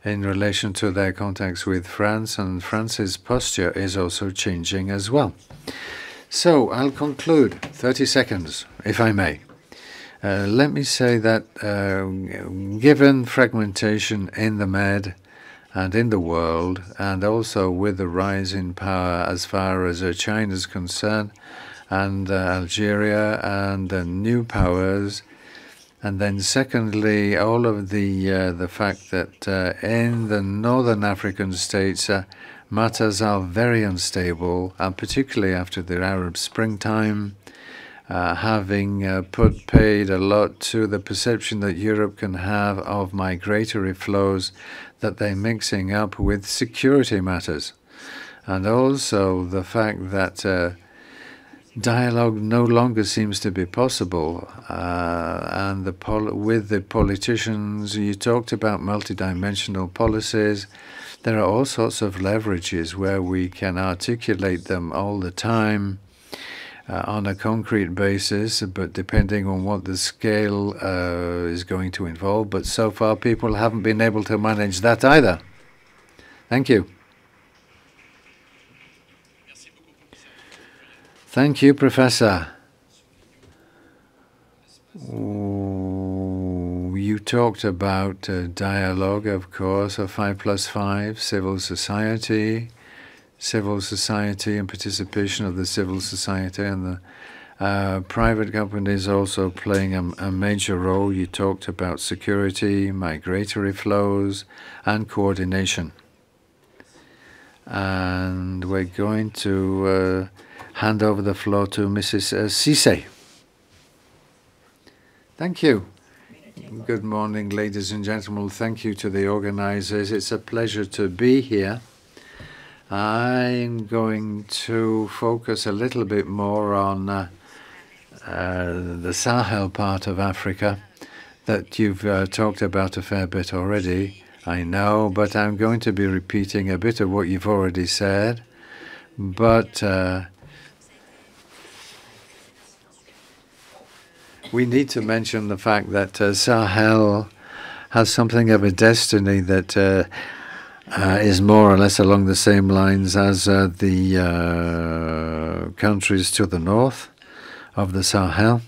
in relation to their contacts with France, and France's posture is also changing as well. So I'll conclude, 30 seconds, if I may. Let me say that given fragmentation in the Med and in the world, and also with the rise in power as far as China is concerned, and Algeria and new powers, and then secondly, all of the fact that in the northern African states, matters are very unstable, and particularly after the Arab springtime, having paid a lot to the perception that Europe can have of migratory flows, that they're mixing up with security matters. And also the fact that dialogue no longer seems to be possible. And with the politicians, you talked about multidimensional policies. There are all sorts of leverages where we can articulate them all the time on a concrete basis, but depending on what the scale is going to involve. But so far, people haven't been able to manage that either. Thank you. Thank you, Professor. You talked about dialogue, of course, of 5+5, civil society and participation of the civil society, and the private companies also playing a major role. You talked about security, migratory flows, and coordination. And we're going to hand over the floor to Mrs. Cisse. Thank you. Good morning, ladies and gentlemen. Thank you to the organizers. It's a pleasure to be here. I'm going to focus a little bit more on the Sahel part of Africa that you've talked about a fair bit already, I know, but I'm going to be repeating a bit of what you've already said. But we need to mention the fact that Sahel has something of a destiny that is more or less along the same lines as the countries to the north of the Sahel.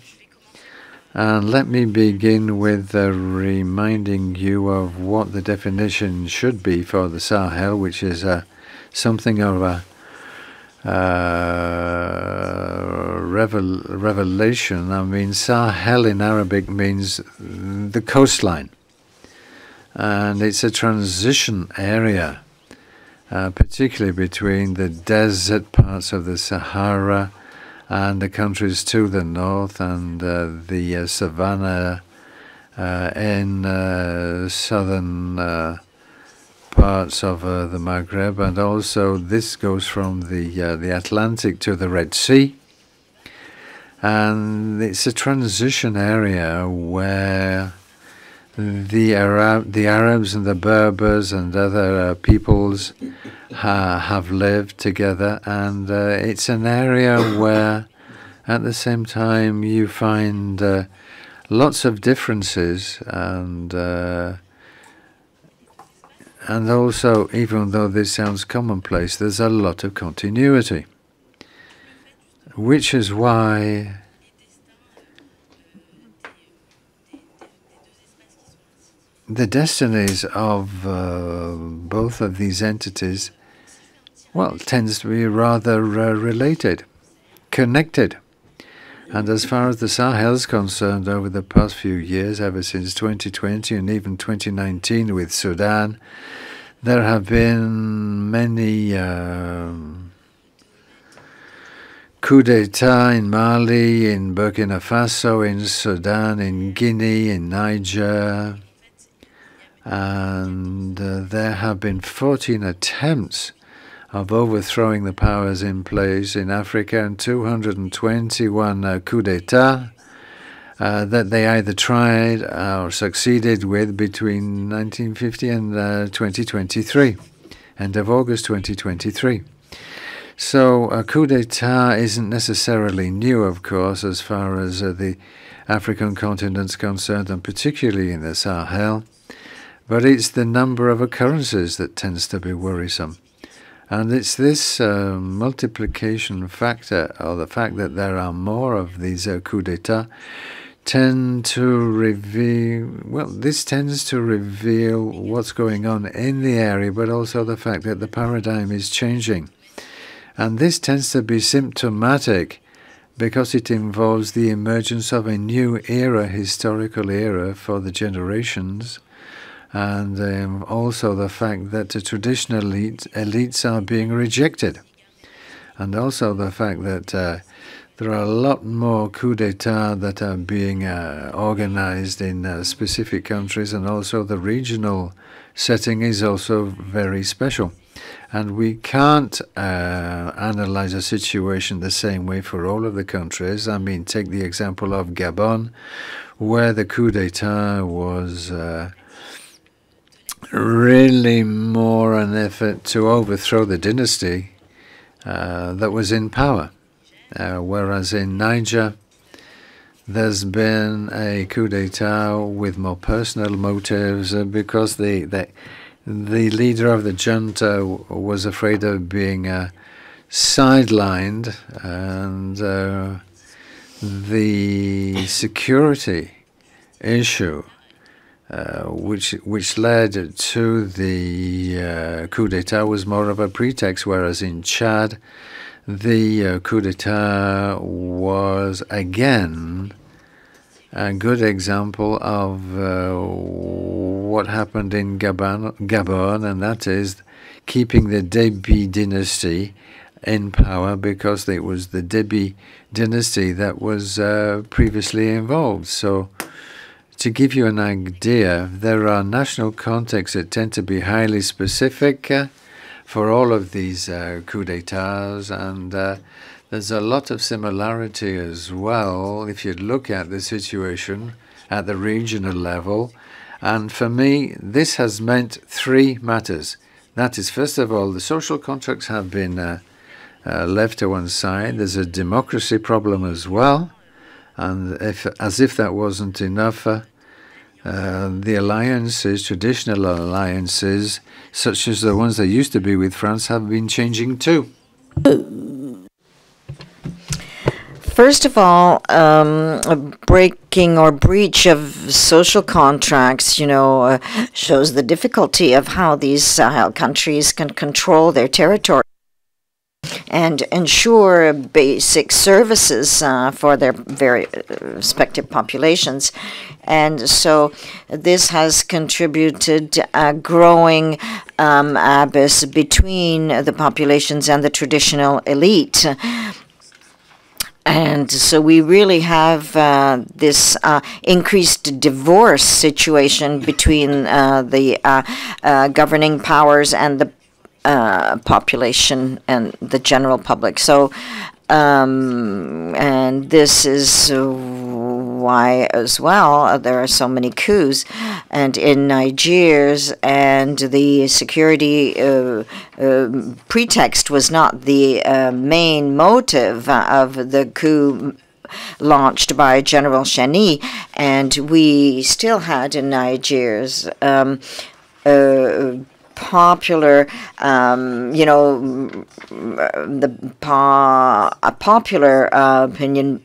And let me begin with reminding you of what the definition should be for the Sahel, which is something of a revelation. I mean, Sahel in Arabic means the coastline. And it's a transition area, particularly between the desert parts of the Sahara and the countries to the north, and the savanna in southern parts of the Maghreb. And also this goes from the Atlantic to the Red Sea. And it's a transition area where the Arabs and the Berbers and other peoples have lived together, and it's an area where, at the same time, you find lots of differences, and also, even though this sounds commonplace, there's a lot of continuity, which is why the destinies of both of these entities, well, tends to be rather related, connected. And as far as the Sahel is concerned, over the past few years, ever since 2020 and even 2019 with Sudan, There have been many coups d'etat in Mali, in Burkina Faso, in Sudan, in Guinea, in Niger, and there have been 14 attempts of overthrowing the powers in place in Africa and 221 coups d'etat that they either tried or succeeded with between 1950 and 2023, end of August 2023. So a coup d'etat isn't necessarily new, of course, as far as the African continent's concerned, and particularly in the Sahel, but it's the number of occurrences that tends to be worrisome. And it's this multiplication factor, or the fact that there are more of these coups d'etat, tends to reveal what's going on in the area, but also the fact that the paradigm is changing. And this tends to be symptomatic because it involves the emergence of a new era, historical era for the generations, and also the fact that the traditional elites are being rejected, and also the fact that there are a lot more coups d'etat that are being organized in specific countries, and also the regional setting is also very special. And we can't analyze a situation the same way for all of the countries. I mean, take the example of Gabon, where the coup d'etat was really more an effort to overthrow the dynasty that was in power. Whereas in Niger, there's been a coup d'etat with more personal motives because the leader of the junta was afraid of being sidelined, and the security issue which led to the coup d'etat was more of a pretext, whereas in Chad, the coup d'etat was again a good example of what happened in Gabon, and that is keeping the Déby dynasty in power, because it was the Déby dynasty that was previously involved. So to give you an idea, there are national contexts that tend to be highly specific for all of these coups d'etats, and there's a lot of similarity as well if you look at the situation at the regional level. And for me, this has meant three matters. That is, first of all, the social contracts have been left to one side. There's a democracy problem as well. And as if that wasn't enough, the alliances, traditional alliances, such as the ones that used to be with France, have been changing too. First of all, a breaking or breach of social contracts, shows the difficulty of how these Sahel countries can control their territory and ensure basic services for their very respective populations. And so this has contributed a growing abyss between the populations and the traditional elite. And so we really have this increased divorce situation between the governing powers and the population and the general public. So, and this is why as well there are so many coups. And in Niger's, and the security pretext was not the main motive of the coup launched by General Chani, and we still had in Niger's popular, a popular opinion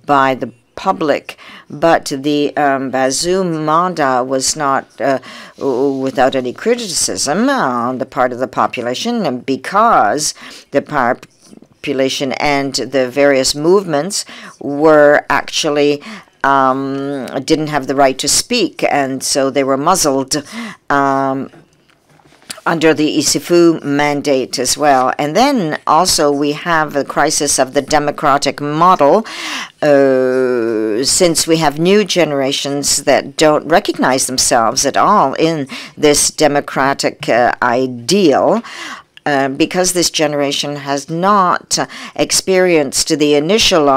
by the public, but the Bazoum mandat was not without any criticism on the part of the population, because the population and the various movements were actually didn't have the right to speak, and so they were muzzled under the Isifu mandate as well. And then also we have a crisis of the democratic model, since we have new generations that don't recognize themselves at all in this democratic ideal. Because this generation has not experienced the initial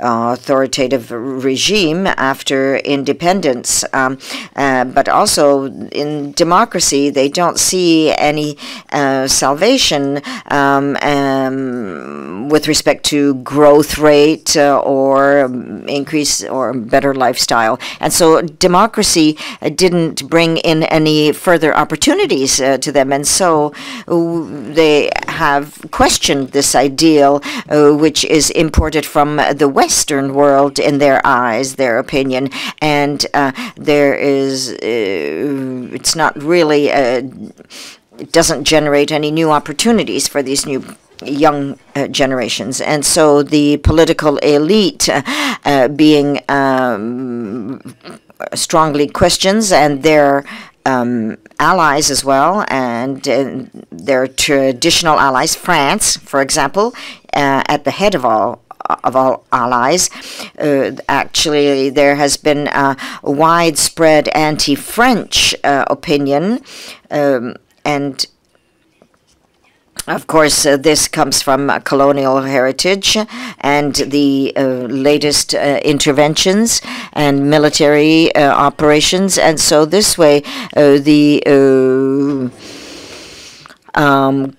authoritative regime after independence, but also in democracy they don't see any salvation with respect to growth rate or increase or better lifestyle. And so democracy didn't bring in any further opportunities to them, and so they have questioned this ideal, which is imported from the Western world in their eyes, their opinion, and there is, it's not really, it doesn't generate any new opportunities for these new young generations. And so the political elite being strongly questions, and their allies as well, and their traditional allies, France, for example, at the head of all allies. Actually, there has been a widespread anti-French opinion, and of course, this comes from colonial heritage and the latest interventions and military operations. And so this way, the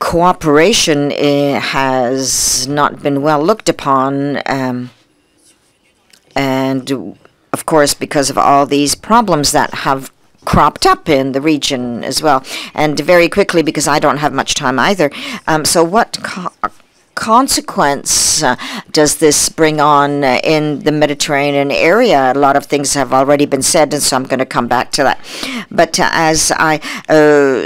cooperation has not been well looked upon, and of course, because of all these problems that have cropped up in the region as well. And very quickly, because I don't have much time either, so what consequence does this bring on in the Mediterranean area? A lot of things have already been said, and so I'm going to come back to that. But as I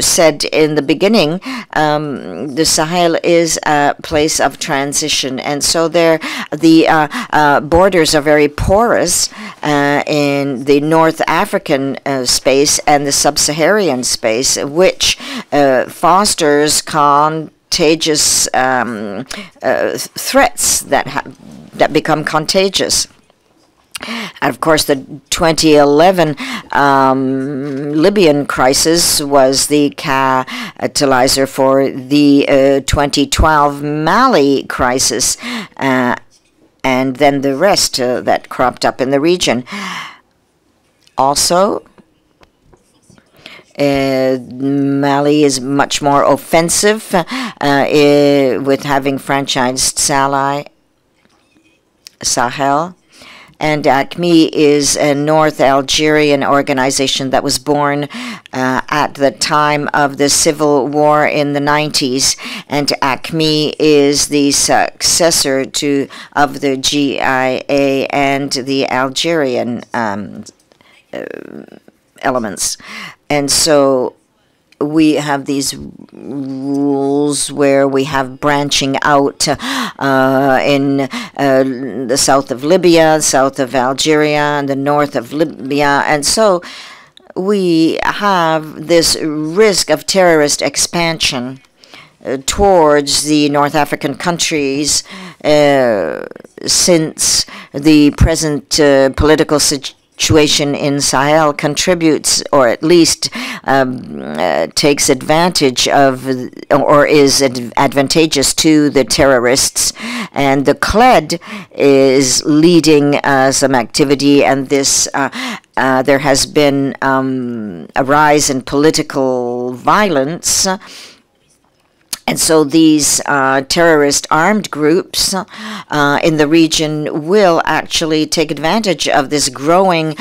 said in the beginning, the Sahel is a place of transition, and so there the borders are very porous in the North African space and the Sub-Saharan space, which fosters contagious threats that become contagious. And of course, the 2011 Libyan crisis was the catalyzer for the 2012 Mali crisis, and then the rest that cropped up in the region. Also, Mali is much more offensive with having franchised Sahel. And ACME is a North Algerian organization that was born at the time of the civil war in the 90s. And ACME is the successor of the GIA and the Algerian elements. And so we have these rules where we have branching out in the south of Libya, south of Algeria, and the north of Libya. And so we have this risk of terrorist expansion towards the North African countries since the present political situation in Sahel contributes, or at least takes advantage of, or is advantageous to the terrorists. And the CLED is leading some activity, and this there has been a rise in political violence. And so these terrorist armed groups in the region will actually take advantage of this growing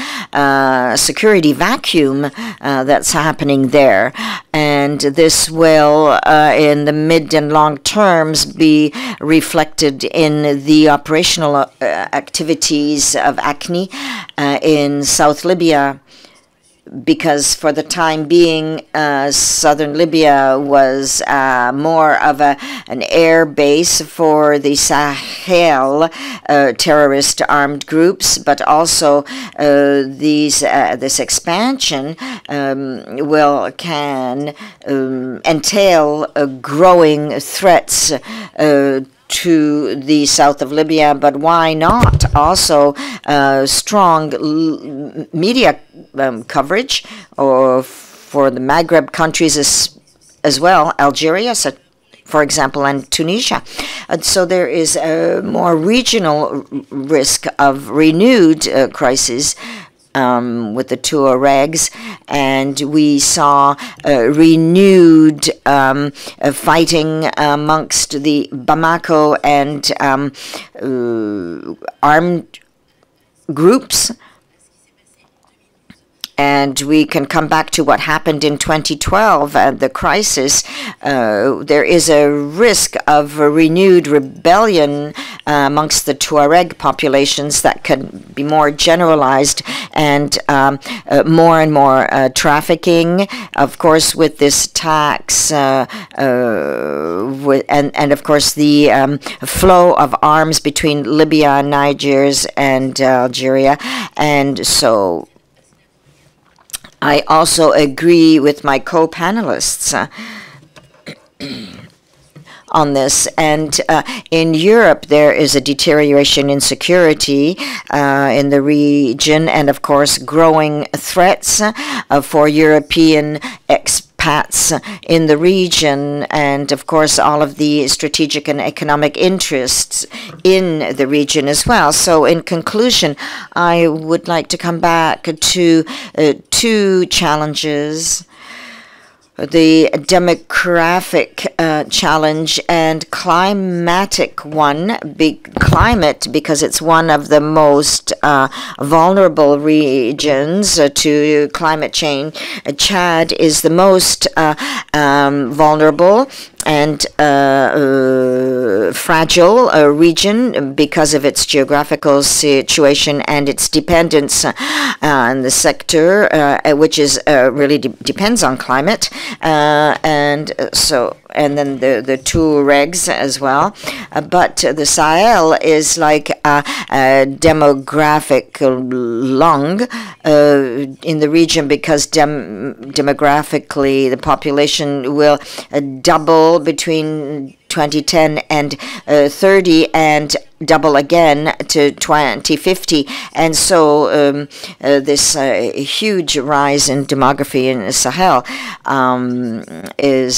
security vacuum that's happening there. And this will, in the mid and long terms, be reflected in the operational activities of ACME in South Libya, because for the time being, southern Libya was more of an air base for the Sahel terrorist armed groups, but also this expansion can entail growing threats to the south of Libya, but why not also strong media coverage or for the Maghreb countries as well, Algeria, for example, and Tunisia. So there is a more regional risk of renewed crisis with the Tuaregs, and we saw renewed fighting amongst the Bamako and armed groups. And we can come back to what happened in 2012, the crisis. There is a risk of a renewed rebellion amongst the Tuareg populations that can be more generalized, and more trafficking, of course, with this tax, and of course the flow of arms between Libya, Niger, and Algeria. And so I also agree with my co-panelists on this. And in Europe, there is a deterioration in security in the region, and of course, growing threats for European expats in the region, and of course, all of the strategic and economic interests in the region as well. So in conclusion, I would like to come back to two challenges: the demographic challenge and climatic one. Climate, because it's one of the most vulnerable regions to climate change. Chad is the most vulnerable and fragile region because of its geographical situation and its dependence on the sector, which is really depends on climate, and then the Tuaregs as well. But the Sahel is like a demographic lung in the region, because demographically the population will double between 2010 and 30, and double again to 2050. And so this huge rise in demography in the Sahel is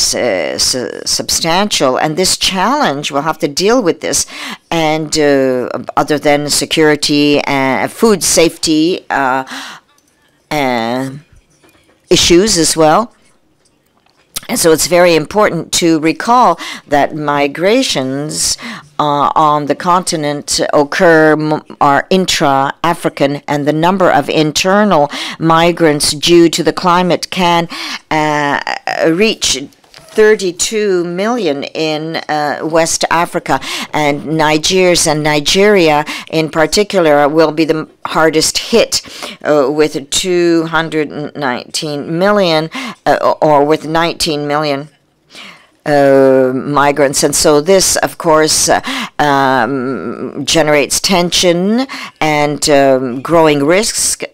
substantial, and this challenge will have to deal with this, and other than security and food safety issues as well. And so it's very important to recall that migrations on the continent are intra-African, and the number of internal migrants due to the climate can reach 32 million in West Africa, and Nigeria in particular will be the hardest hit with 219 million or with 19 million migrants. And so this, of course, generates tension and growing risks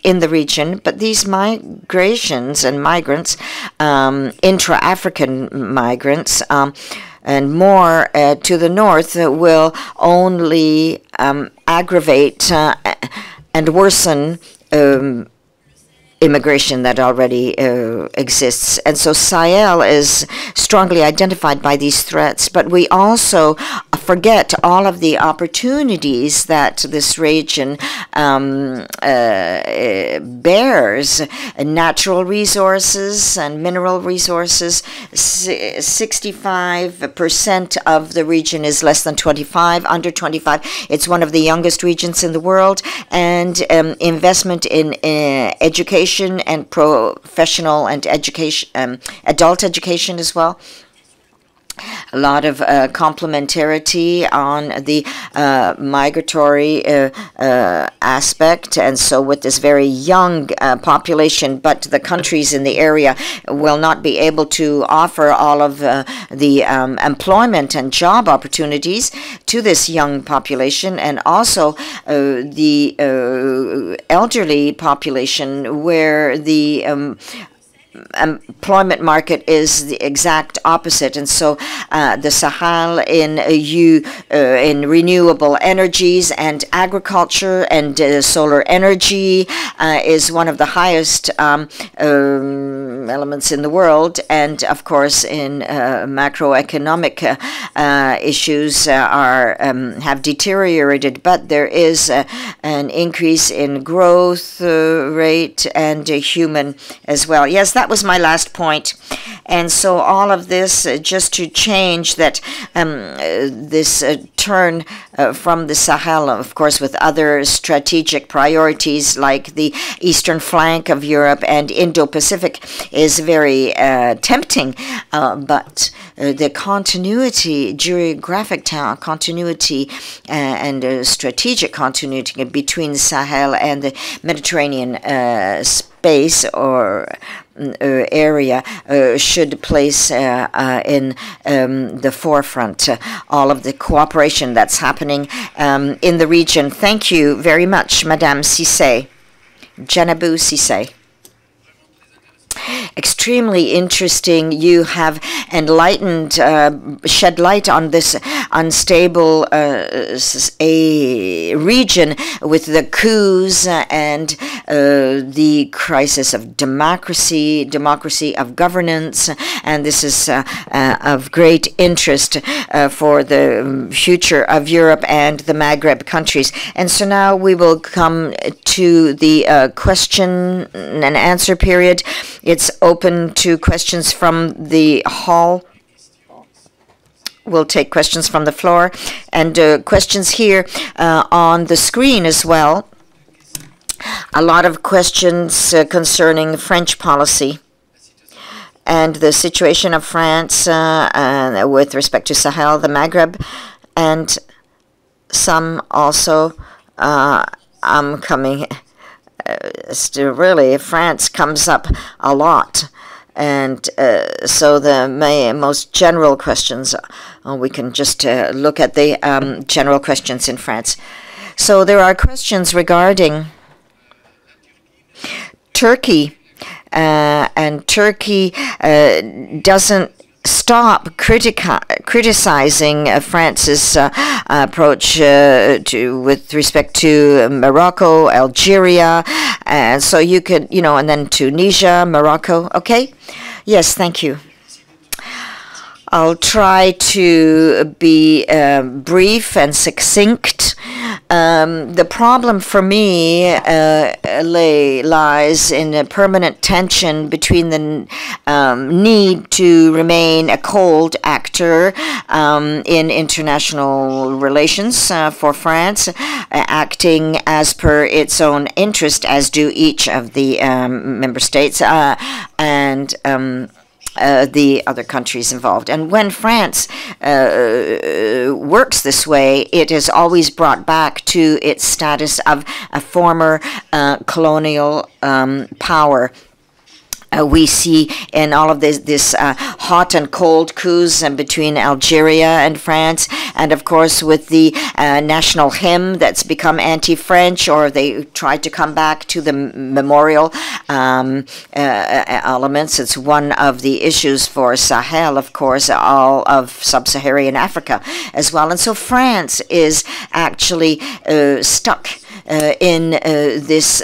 in the region. But these migrations and migrants, intra-African migrants, and more to the north, will only aggravate and worsen immigration that already exists. And so Sahel is strongly identified by these threats, but we also forget all of the opportunities that this region bears. Natural resources and mineral resources. 65% of the region is less than 25, under 25. It's one of the youngest regions in the world, and investment in education and professional and education, adult education as well, a lot of complementarity on the migratory aspect, and so with this very young population, but the countries in the area will not be able to offer all of the employment and job opportunities to this young population, and also the elderly population, where the employment market is the exact opposite. And so the Sahel in renewable energies and agriculture and solar energy is one of the highest elements in the world, and of course in macroeconomic issues have deteriorated, but there is an increase in growth rate and human as well. Yes, that was my last point. And so all of this, just to change that, this turn from the Sahel, of course, with other strategic priorities like the eastern flank of Europe and Indo-Pacific, is very tempting. But the continuity, geographic continuity and strategic continuity between the Sahel and the Mediterranean space or area should place in the forefront all of the cooperation that's happening in the region. Thank you very much, Madame Cisse. Djenabou Cisse. Extremely interesting. You have enlightened, shed light on this unstable region with the coups and the crisis of democracy of governance, and this is of great interest for the future of Europe and the Maghreb countries. And so now we will come to the question and answer period. It's open to questions from the hall. We'll take questions from the floor and questions here on the screen as well. A lot of questions concerning French policy and the situation of France with respect to Sahel, the Maghreb, and some also coming. Still, really, France comes up a lot, and so the most general questions, we can just look at the general questions in France. So there are questions regarding Turkey, and Turkey doesn't stop criticizing France's approach with respect to Morocco, Algeria, and so you could, and then Tunisia, Morocco. Okay? Yes, thank you. I'll try to be brief and succinct. The problem for me lies in a permanent tension between the need to remain a cold actor in international relations for France, acting as per its own interest, as do each of the member states, and the other countries involved. And when France works this way, it is always brought back to its status of a former colonial power. We see in all of this hot and cold coups between Algeria and France, and of course with the national hymn that's become anti-French, or they try to come back to the memorial elements. It's one of the issues for Sahel, of course, all of sub-Saharan Africa as well. And so France is actually stuck in this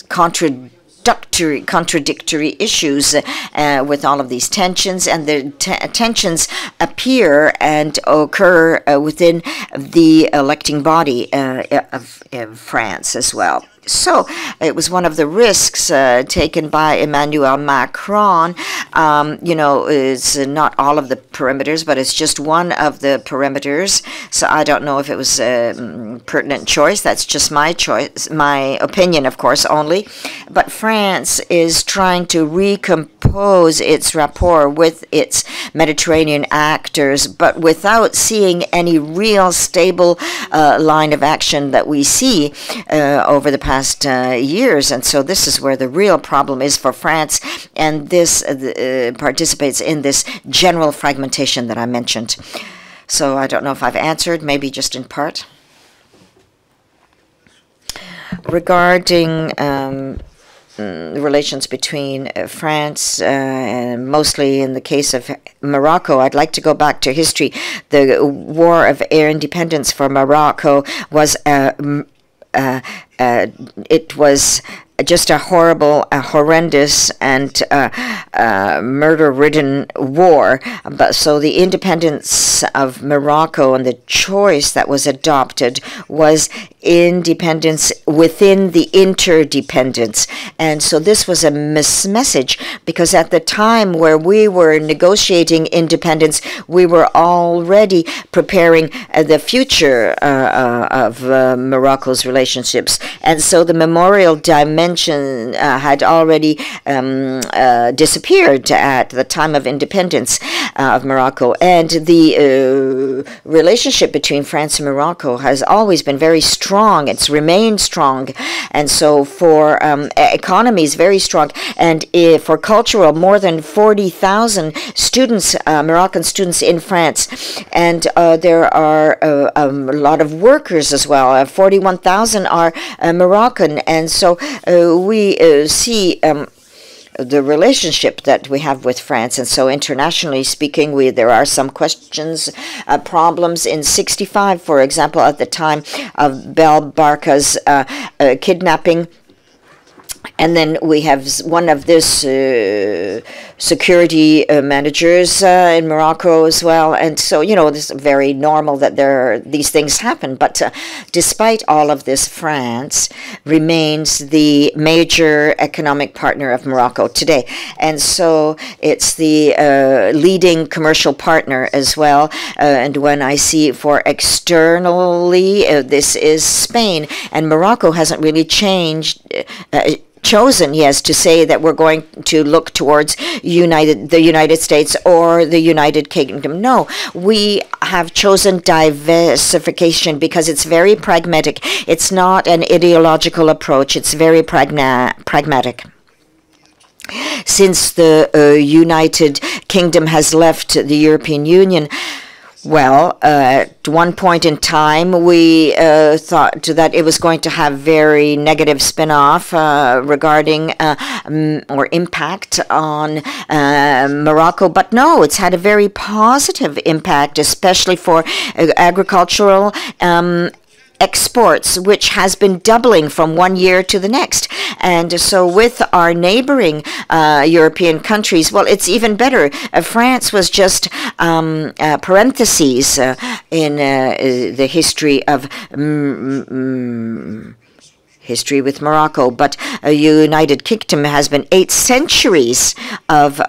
contradictory issues with all of these tensions, and the tensions appear and occur within the electing body of France as well. So it was one of the risks taken by Emmanuel Macron. It's not all of the perimeters, but it's just one of the perimeters. So I don't know if it was a pertinent choice. That's just my choice, my opinion, of course, only. But France is trying to recompose its rapport with its Mediterranean actors, but without seeing any real stable line of action that we see over the past years. And so this is where the real problem is for France, and this participates in this general fragmentation that I mentioned. So I don't know if I've answered, maybe just in part. Regarding relations between France, and mostly in the case of Morocco, I'd like to go back to history. The War of Independence for Morocco was it was just a horrible, horrendous, and murder-ridden war. But so the independence of Morocco and the choice that was adopted was independence within the interdependence. And so this was a message, because at the time where we were negotiating independence, we were already preparing the future of Morocco's relationships. And so the memorial dimension had already disappeared at the time of independence of Morocco. And the relationship between France and Morocco has always been very strong. It's remained strong. And so for economies, very strong. And for cultural, more than 40,000 students, Moroccan students in France. And there are a lot of workers as well. 41,000 are Moroccan. And so we see the relationship that we have with France. And so internationally speaking, there are some questions, problems. In 65, for example, at the time of Bel Barka's kidnapping. And then we have one of this security managers in Morocco as well. And so, this is very normal that these things happen. But despite all of this, France remains the major economic partner of Morocco today. And so it's the leading commercial partner as well. And when I see for externally, this is Spain. And Morocco hasn't really chosen, yes, to say that we're going to look towards the United States or the United Kingdom. No, we have chosen diversification because it's very pragmatic. It's not an ideological approach. It's very pragmatic. Since the United Kingdom has left the European Union, well, at one point in time, we thought that it was going to have very negative spin-off regarding or impact on Morocco. But no, it's had a very positive impact, especially for agricultural exports, which has been doubling from one year to the next. And so with our neighboring European countries, well, it's even better. France was just parentheses in the history of history with Morocco, but United Kingdom has been 8 centuries of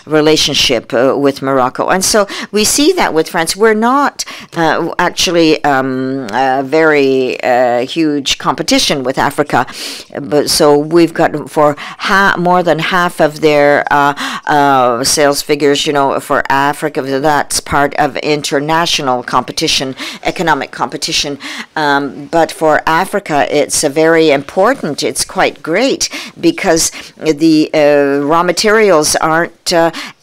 relationship with Morocco. And so we see that with France. We're not actually very huge competition with Africa. But so we've got for more than half of their sales figures, for Africa, that's part of international competition, economic competition. But for Africa, it's a very important. It's quite great because the raw materials aren't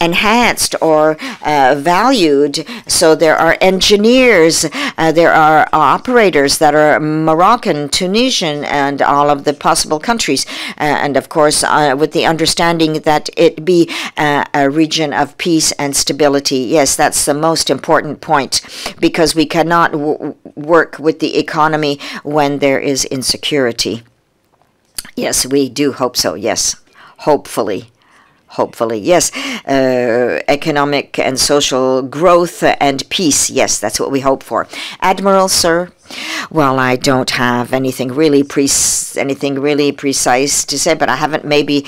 enhanced or valued. So there are engineers, there are operators that are Moroccan, Tunisian, and all of the possible countries. And of course, with the understanding that it be a region of peace and stability. Yes, that's the most important point, because we cannot work with the economy when there is insecurity. Yes, we do hope so. Yes, hopefully. Hopefully, yes. Economic and social growth and peace. Yes, that's what we hope for. Admiral, sir. Well, I don't have anything really precise to say, but I haven't maybe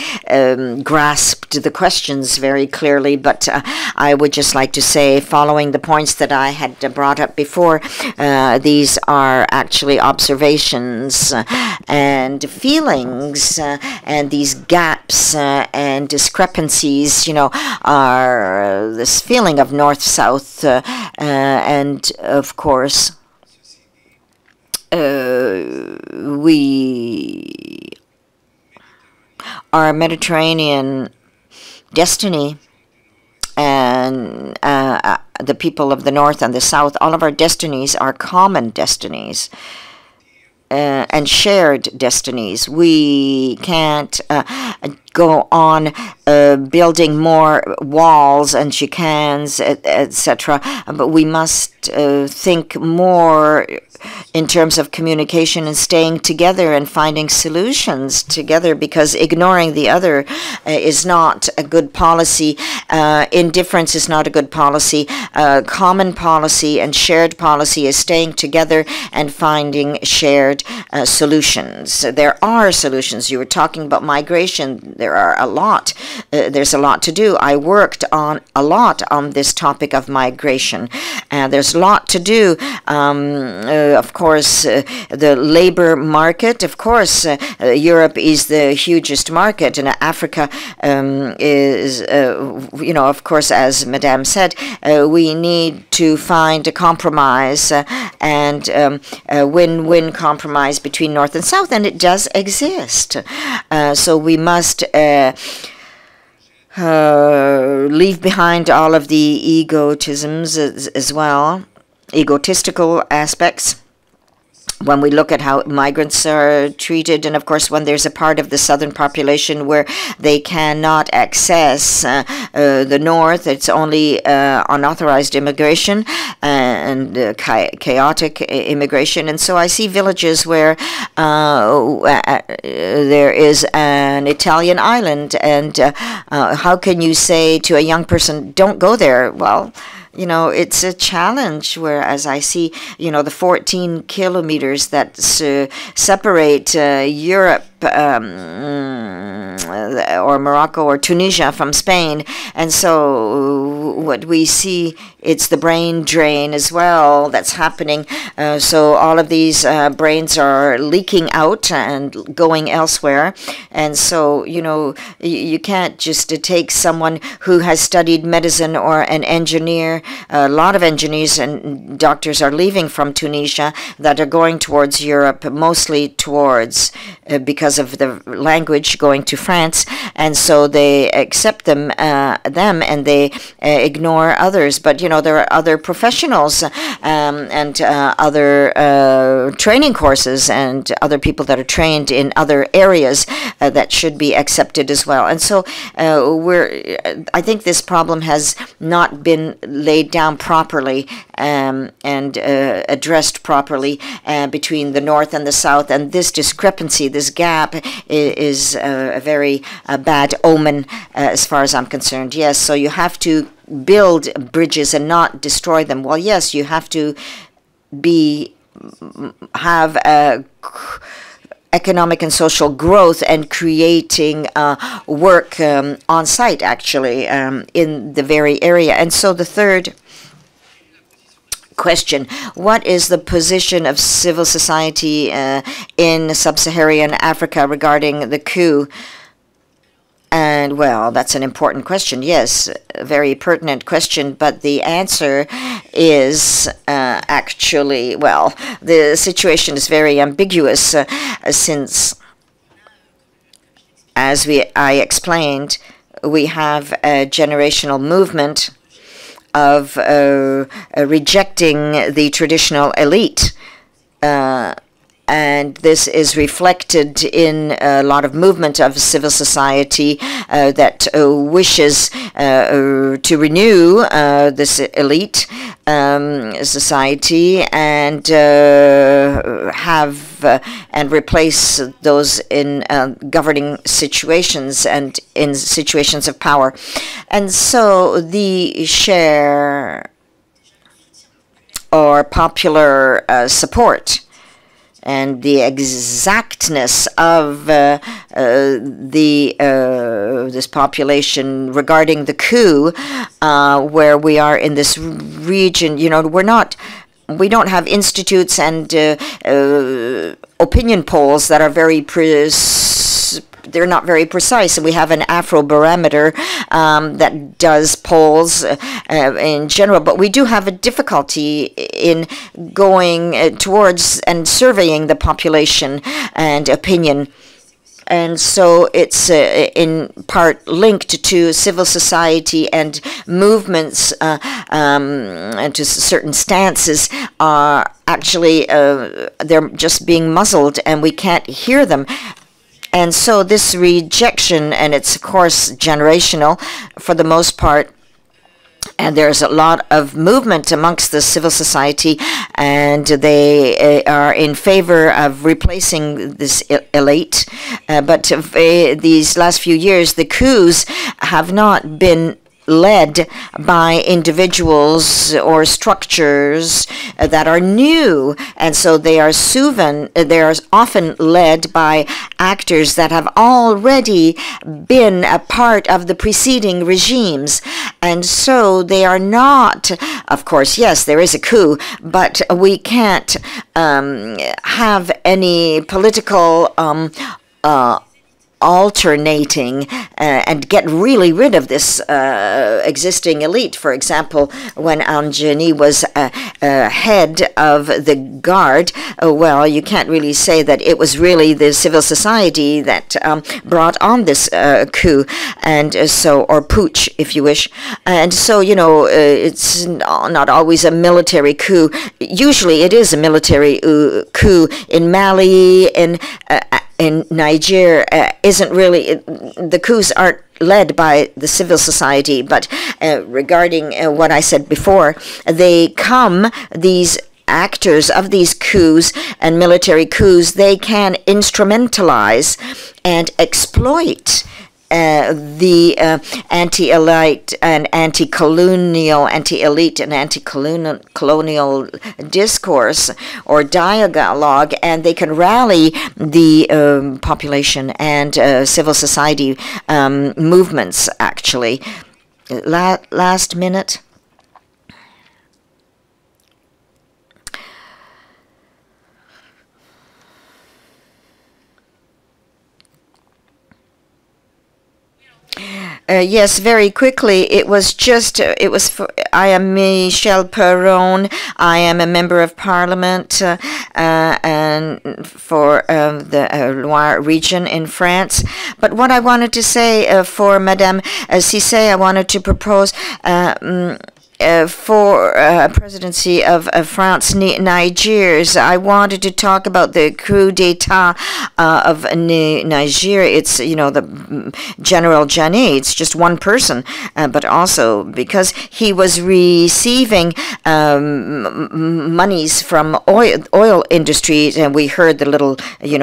grasped the questions very clearly. But I would just like to say, following the points that I had brought up before, these are actually observations and feelings, and these gaps and discrepancies, are this feeling of north-south, and of course, our Mediterranean destiny and the people of the north and the south, all of our destinies are common destinies and shared destinies. We can't go on building more walls and chicanes, etc. But we must think more in terms of communication and staying together and finding solutions together, because ignoring the other is not a good policy. Indifference is not a good policy. Common policy and shared policy is staying together and finding shared solutions. There are solutions. You were talking about migration. There are a lot. There's a lot to do. I worked on a lot on this topic of migration. There's a lot to do. Of course, the labor market. Of course, Europe is the hugest market, and Africa is, of course, as Madame said, we need to find a compromise and a win-win compromise between North and South, and it does exist. So we must leave behind all of the egotisms as well, egotistical aspects, when we look at how migrants are treated. And of course, when there's a part of the southern population where they cannot access the north, it's only unauthorized immigration and chaotic immigration. And so I see villages where there is an Italian island, and how can you say to a young person, don't go there? Well, it's a challenge, whereas I see, the 14 kilometers that separate Europe or Morocco or Tunisia from Spain. And so what we see, it's the brain drain as well that's happening. So all of these brains are leaking out and going elsewhere. And so, you can't just take someone who has studied medicine or an engineer. A lot of engineers and doctors are leaving from Tunisia that are going towards Europe, mostly towards, because of the language, going to France, and so they accept them and they ignore others. But there are other professionals and other training courses and other people that are trained in other areas that should be accepted as well. And so I think this problem has not been laid down properly and addressed properly between the north and the south, and this discrepancy, this gap, is a very bad omen as far as I'm concerned. Yes, so you have to build bridges and not destroy them. Well, yes, you have to have economic and social growth and creating work on site, actually, in the very area. And so the third question, what is the position of civil society in sub-Saharan Africa regarding the coup? And, well, that's an important question. Yes, a very pertinent question, but the answer is actually, well, the situation is very ambiguous since, as I explained, we have a generational movement of rejecting the traditional elite. And this is reflected in a lot of movement of civil society that wishes to renew this elite society and and replace those in governing situations and in situations of power. And so the share or or popular support. And the exactness of this population regarding the coup, where we are in this region, we don't have institutes and opinion polls that are they're not very precise. We have an Afrobarometer that does polls in general, but we do have a difficulty in going towards and surveying the population and opinion. And so it's in part linked to civil society and movements and to certain stances are actually, they're just being muzzled and we can't hear them. And so this rejection, and it's of course generational for the most part, and there's a lot of movement amongst the civil society, and they are in favor of replacing this Eulate. But these last few years, the coups have not been led by individuals or structures that are new, and so they are often led by actors that have already been a part of the preceding regimes, and so they are not, of course, yes, there is a coup, but we can't have any political alternating and get really rid of this existing elite. For example, when Anjani was head of the guard, well, you can't really say that it was really the civil society that brought on this coup, and or putsch, if you wish. And so, it's not always a military coup. Usually it is a military coup. In Mali, in Niger, isn't really, the coups aren't led by the civil society, but regarding what I said before, these actors of these coups and military coups, they can instrumentalize and exploit the anti-elite and anti-elite and anti-colonial discourse or dialogue, and they can rally the population and civil society movements, actually. Last minute. Yes, very quickly. I am Michel Perron. I am a member of Parliament and for the Loire region in France. But what I wanted to say for Madame Cisse, I wanted to propose for presidency of France, Niger's. I wanted to talk about the coup d'etat of Niger. It's, the General Djani. It's just one person, but also because he was receiving monies from oil industries, and we heard the little,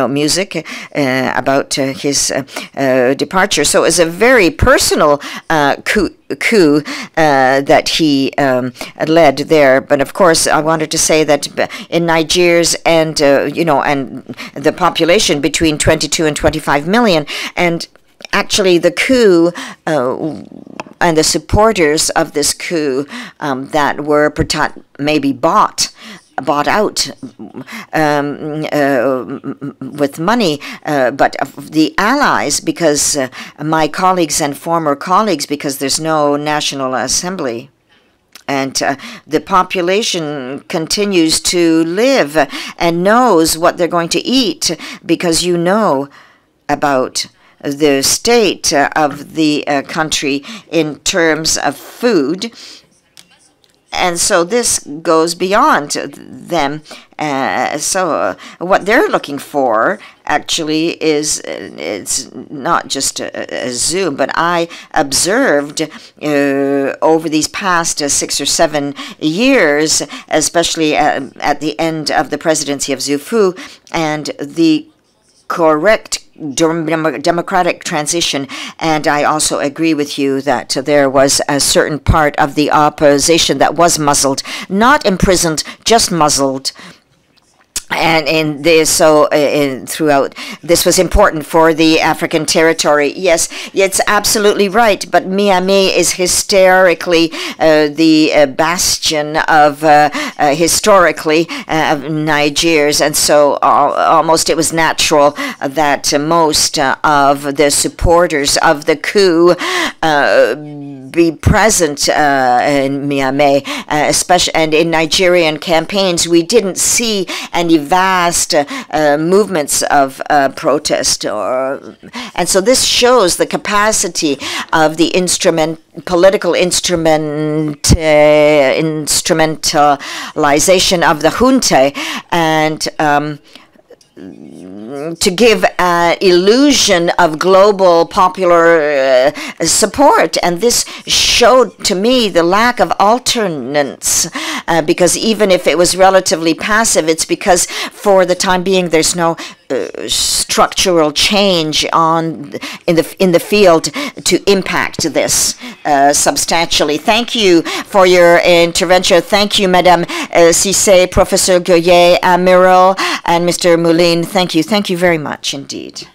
music about his departure. So it was a very personal coup that he led there. But of course, I wanted to say that in Niger's and and the population between 22 and 25 million, and actually the coup and the supporters of this coup that were maybe bought out with money, but the allies, because my colleagues and former colleagues, because there's no National Assembly. And the population continues to live and knows what they're going to eat, because you know about the state of the country in terms of food. And so this goes beyond them. So what they're looking for actually is, it's not just a Zoom, but I observed over these past 6 or 7 years, especially at the end of the presidency of Zuffu, and the correct democratic transition. And I also agree with you that there was a certain part of the opposition that was muzzled, not imprisoned, just muzzled. And in this, throughout, this was important for the African territory. Yes, it's absolutely right. But Niamey is historically the bastion of historically of Niger's, and so almost it was natural that most of the supporters of the coup be present in Niamey, especially, and in Nigerian campaigns. We didn't see any vast movements of protest, and so this shows the capacity of the political instrumentalization of the junta, and to give an illusion of global popular support. And this showed to me the lack of alternance, because even if it was relatively passive, it's because for the time being there's no structural change in the field to impact this substantially. Thank you for your intervention. Thank you, Madame Cisse, Professor Goyer, Amiral, and Mr. MOULINE. Thank you. Thank you very much indeed.